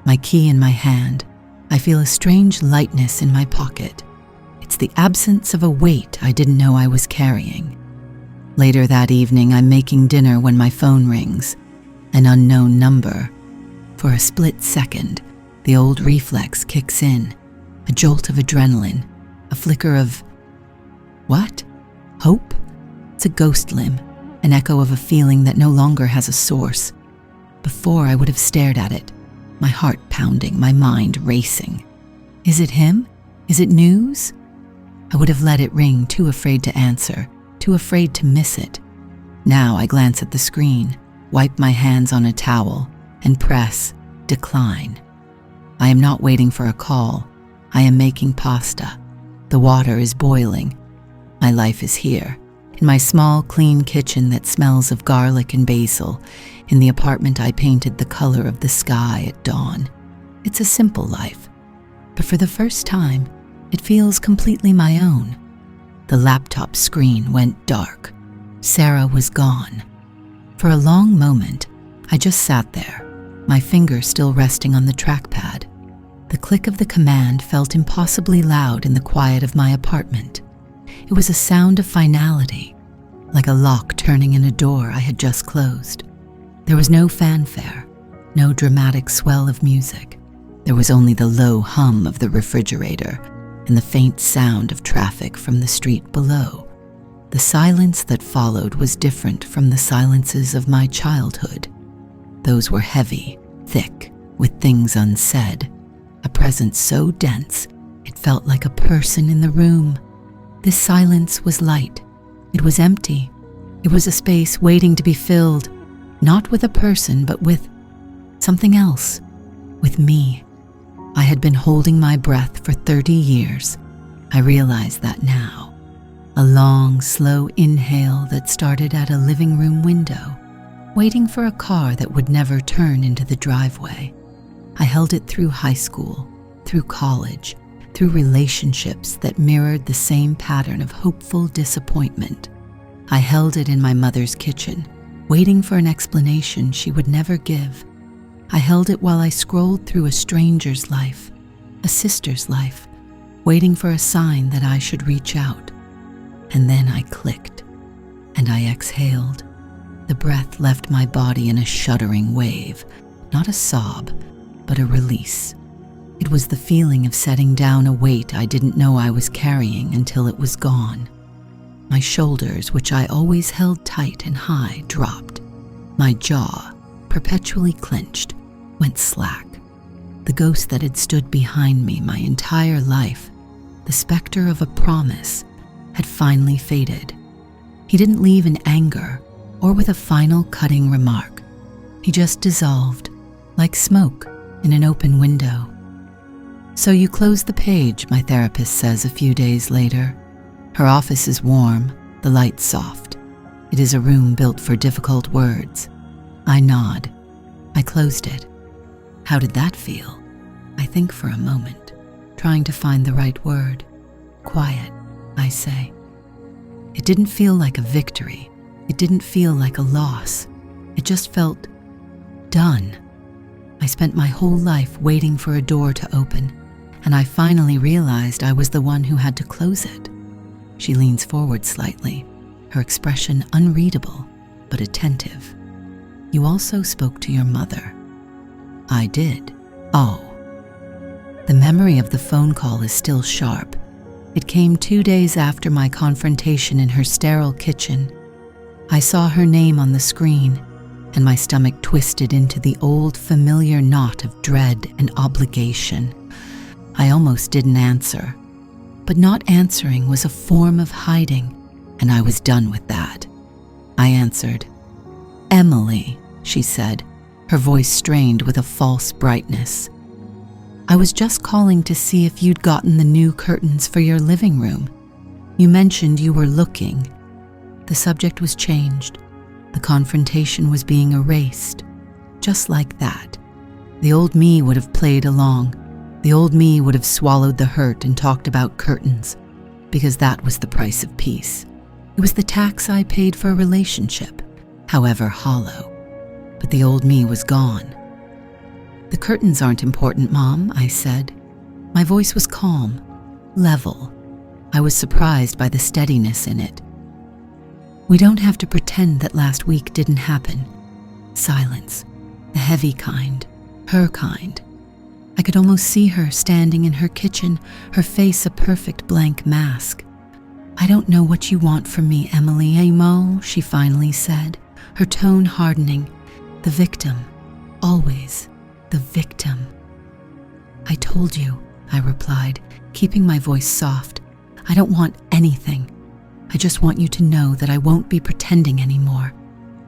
Speaker 1: my key in my hand, I feel a strange lightness in my pocket. It's the absence of a weight I didn't know I was carrying. Later that evening, I'm making dinner when my phone rings. An unknown number. For a split second, the old reflex kicks in. A jolt of adrenaline. A flicker of... what? Hope? It's a ghost limb. An echo of a feeling that no longer has a source. Before, I would have stared at it, my heart pounding, my mind racing. Is it him? Is it news? I would have let it ring, too afraid to answer, too afraid to miss it. Now I glance at the screen, wipe my hands on a towel, and press decline. I am not waiting for a call. I am making pasta. The water is boiling. My life is here, in my small, clean kitchen that smells of garlic and basil, in the apartment I painted the color of the sky at dawn. It's a simple life, but for the first time, it feels completely my own. The laptop screen went dark. Sarah was gone. For a long moment, I just sat there, my finger still resting on the trackpad. The click of the command felt impossibly loud in the quiet of my apartment. It was a sound of finality, like a lock turning in a door I had just closed. There was no fanfare, no dramatic swell of music. There was only the low hum of the refrigerator and the faint sound of traffic from the street below. The silence that followed was different from the silences of my childhood. Those were heavy, thick, with things unsaid, a presence so dense it felt like a person in the room. This silence was light. It was empty. It was a space waiting to be filled, not with a person, but with something else, with me. I had been holding my breath for 30 years. I realize that now. A long, slow inhale that started at a living room window, waiting for a car that would never turn into the driveway. I held it through high school, through college, through relationships that mirrored the same pattern of hopeful disappointment. I held it in my mother's kitchen, waiting for an explanation she would never give, I held it while I scrolled through a stranger's life, a sister's life, waiting for a sign that I should reach out. And then I clicked, and I exhaled. The breath left my body in a shuddering wave, not a sob, but a release. It was the feeling of setting down a weight I didn't know I was carrying until it was gone. My shoulders, which I always held tight and high, dropped. My jaw, perpetually clenched, went slack. The ghost that had stood behind me my entire life, the specter of a promise, had finally faded. He didn't leave in anger or with a final cutting remark. He just dissolved, like smoke in an open window. "So you close the page," my therapist says a few days later. Her office is warm, the lights soft. It is a room built for difficult words. I nod. I closed it. How did that feel? I think for a moment, trying to find the right word. Quiet, I say. It didn't feel like a victory. It didn't feel like a loss. It just felt done. I spent my whole life waiting for a door to open, and I finally realized I was the one who had to close it. She leans forward slightly, her expression unreadable, but attentive. "You also spoke to your mother." I did. Oh. The memory of the phone call is still sharp. It came 2 days after my confrontation in her sterile kitchen. I saw her name on the screen, and my stomach twisted into the old familiar knot of dread and obligation. I almost didn't answer. But not answering was a form of hiding, and I was done with that. I answered. "Emily," she said, her voice strained with a false brightness. "I was just calling to see if you'd gotten the new curtains for your living room. You mentioned you were looking." The subject was changed. The confrontation was being erased. Just like that. The old me would have played along. The old me would have swallowed the hurt and talked about curtains, because that was the price of peace. It was the tax I paid for a relationship, however hollow. But the old me was gone. "The curtains aren't important, Mom," I said. My voice was calm, level. I was surprised by the steadiness in it. "We don't have to pretend that last week didn't happen." Silence, the heavy kind, her kind. I could almost see her standing in her kitchen, her face a perfect blank mask. "I don't know what you want from me, Emily, Amo," she finally said, her tone hardening. "The victim, always the victim." "I told you," I replied, keeping my voice soft. "I don't want anything. I just want you to know that I won't be pretending anymore.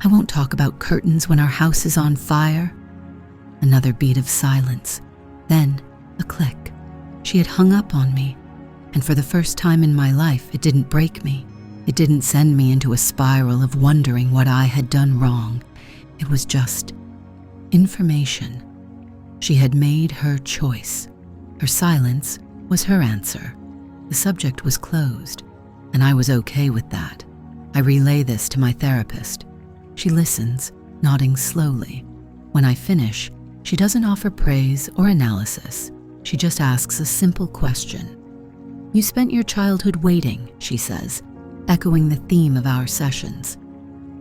Speaker 1: I won't talk about curtains when our house is on fire." Another beat of silence. Then a click. She had hung up on me, and for the first time in my life, it didn't break me. It didn't send me into a spiral of wondering what I had done wrong. It was just information. She had made her choice. Her silence was her answer. The subject was closed, and I was okay with that. I relay this to my therapist. She listens, nodding slowly. When I finish, she doesn't offer praise or analysis. She just asks a simple question. "You spent your childhood waiting," she says, echoing the theme of our sessions.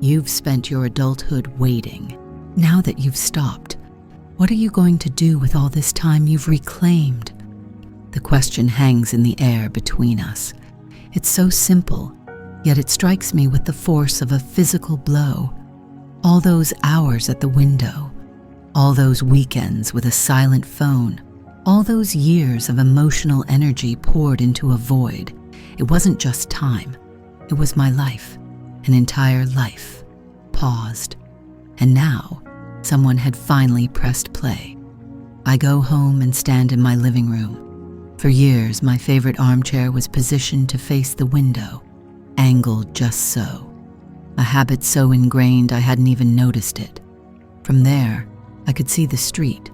Speaker 1: "You've spent your adulthood waiting. Now that you've stopped, what are you going to do with all this time you've reclaimed?" The question hangs in the air between us. It's so simple, yet it strikes me with the force of a physical blow. All those hours at the window, all those weekends with a silent phone, all those years of emotional energy poured into a void. It wasn't just time. It was my life, an entire life, paused. And now, someone had finally pressed play. I go home and stand in my living room. For years, my favorite armchair was positioned to face the window, angled just so. A habit so ingrained I hadn't even noticed it. From there, I could see the street,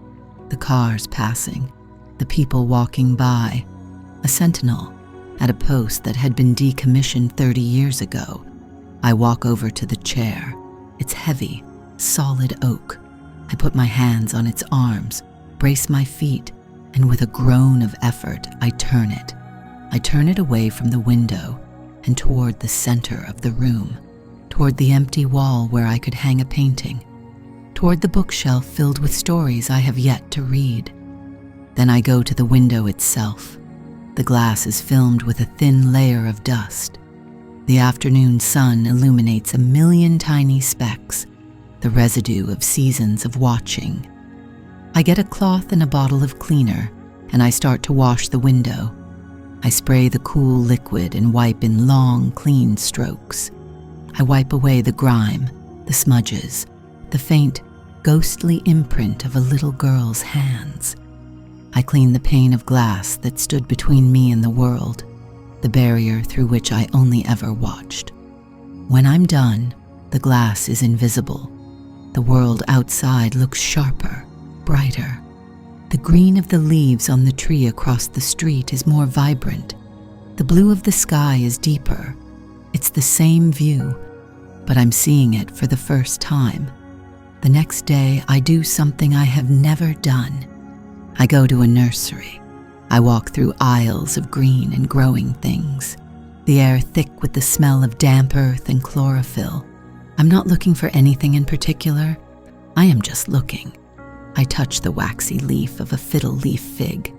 Speaker 1: the cars passing, the people walking by, a sentinel at a post that had been decommissioned 30 years ago. I walk over to the chair. It's heavy, solid oak. I put my hands on its arms, brace my feet, and with a groan of effort, I turn it. I turn it away from the window and toward the center of the room, toward the empty wall where I could hang a painting, toward the bookshelf filled with stories I have yet to read. Then I go to the window itself. The glass is filmed with a thin layer of dust. The afternoon sun illuminates a million tiny specks, the residue of seasons of watching. I get a cloth and a bottle of cleaner, and I start to wash the window. I spray the cool liquid and wipe in long, clean strokes. I wipe away the grime, the smudges, the faint, ghostly imprint of a little girl's hands. I clean the pane of glass that stood between me and the world, the barrier through which I only ever watched. When I'm done, the glass is invisible. The world outside looks sharper, brighter. The green of the leaves on the tree across the street is more vibrant. The blue of the sky is deeper. It's the same view, but I'm seeing it for the first time. The next day, I do something I have never done. I go to a nursery. I walk through aisles of green and growing things, the air thick with the smell of damp earth and chlorophyll. I'm not looking for anything in particular. I am just looking. I touch the waxy leaf of a fiddle leaf fig,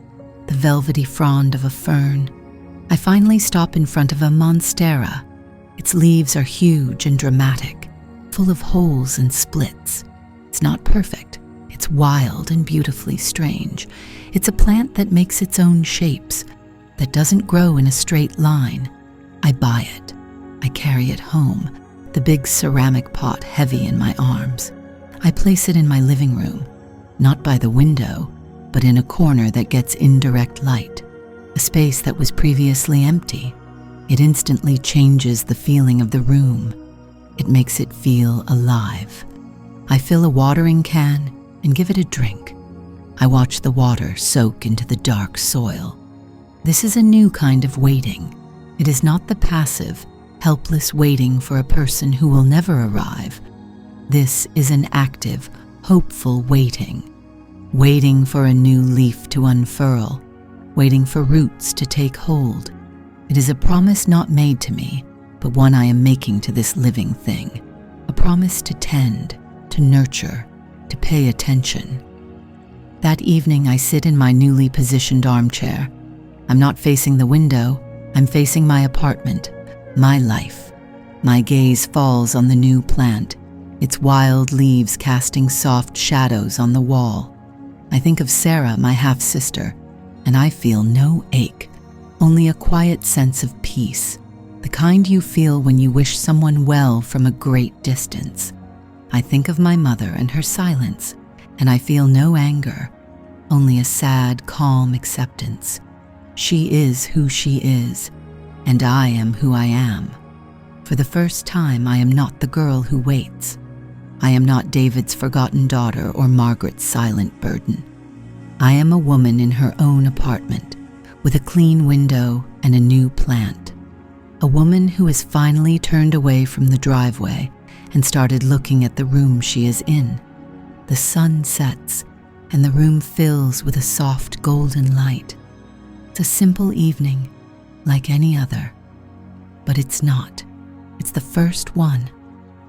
Speaker 1: the velvety frond of a fern. I finally stop in front of a monstera. Its leaves are huge and dramatic, full of holes and splits. It's not perfect. It's wild and beautifully strange. It's a plant that makes its own shapes, that doesn't grow in a straight line. I buy it. I carry it home, the big ceramic pot heavy in my arms. I place it in my living room, not by the window, but in a corner that gets indirect light, a space that was previously empty. It instantly changes the feeling of the room. It makes it feel alive. I fill a watering can and give it a drink. I watch the water soak into the dark soil. This is a new kind of waiting. It is not the passive, helpless waiting for a person who will never arrive. This is an active, hopeful waiting. Waiting for a new leaf to unfurl, waiting for roots to take hold. It is a promise not made to me, but one I am making to this living thing. A promise to tend, to nurture, to pay attention. That evening, I sit in my newly positioned armchair. I'm not facing the window. I'm facing my apartment, my life. My gaze falls on the new plant, its wild leaves casting soft shadows on the wall. I think of Sarah, my half-sister, and I feel no ache, only a quiet sense of peace, the kind you feel when you wish someone well from a great distance. I think of my mother and her silence, and I feel no anger, only a sad, calm acceptance. She is who she is, and I am who I am. For the first time, I am not the girl who waits. I am not David's forgotten daughter or Margaret's silent burden. I am a woman in her own apartment, with a clean window and a new plant. A woman who has finally turned away from the driveway and started looking at the room she is in. The sun sets, and the room fills with a soft golden light. It's a simple evening, like any other. But it's not. It's the first one,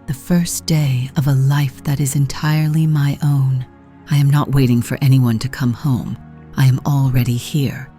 Speaker 1: the first day of a life that is entirely my own. I am not waiting for anyone to come home. I am already here,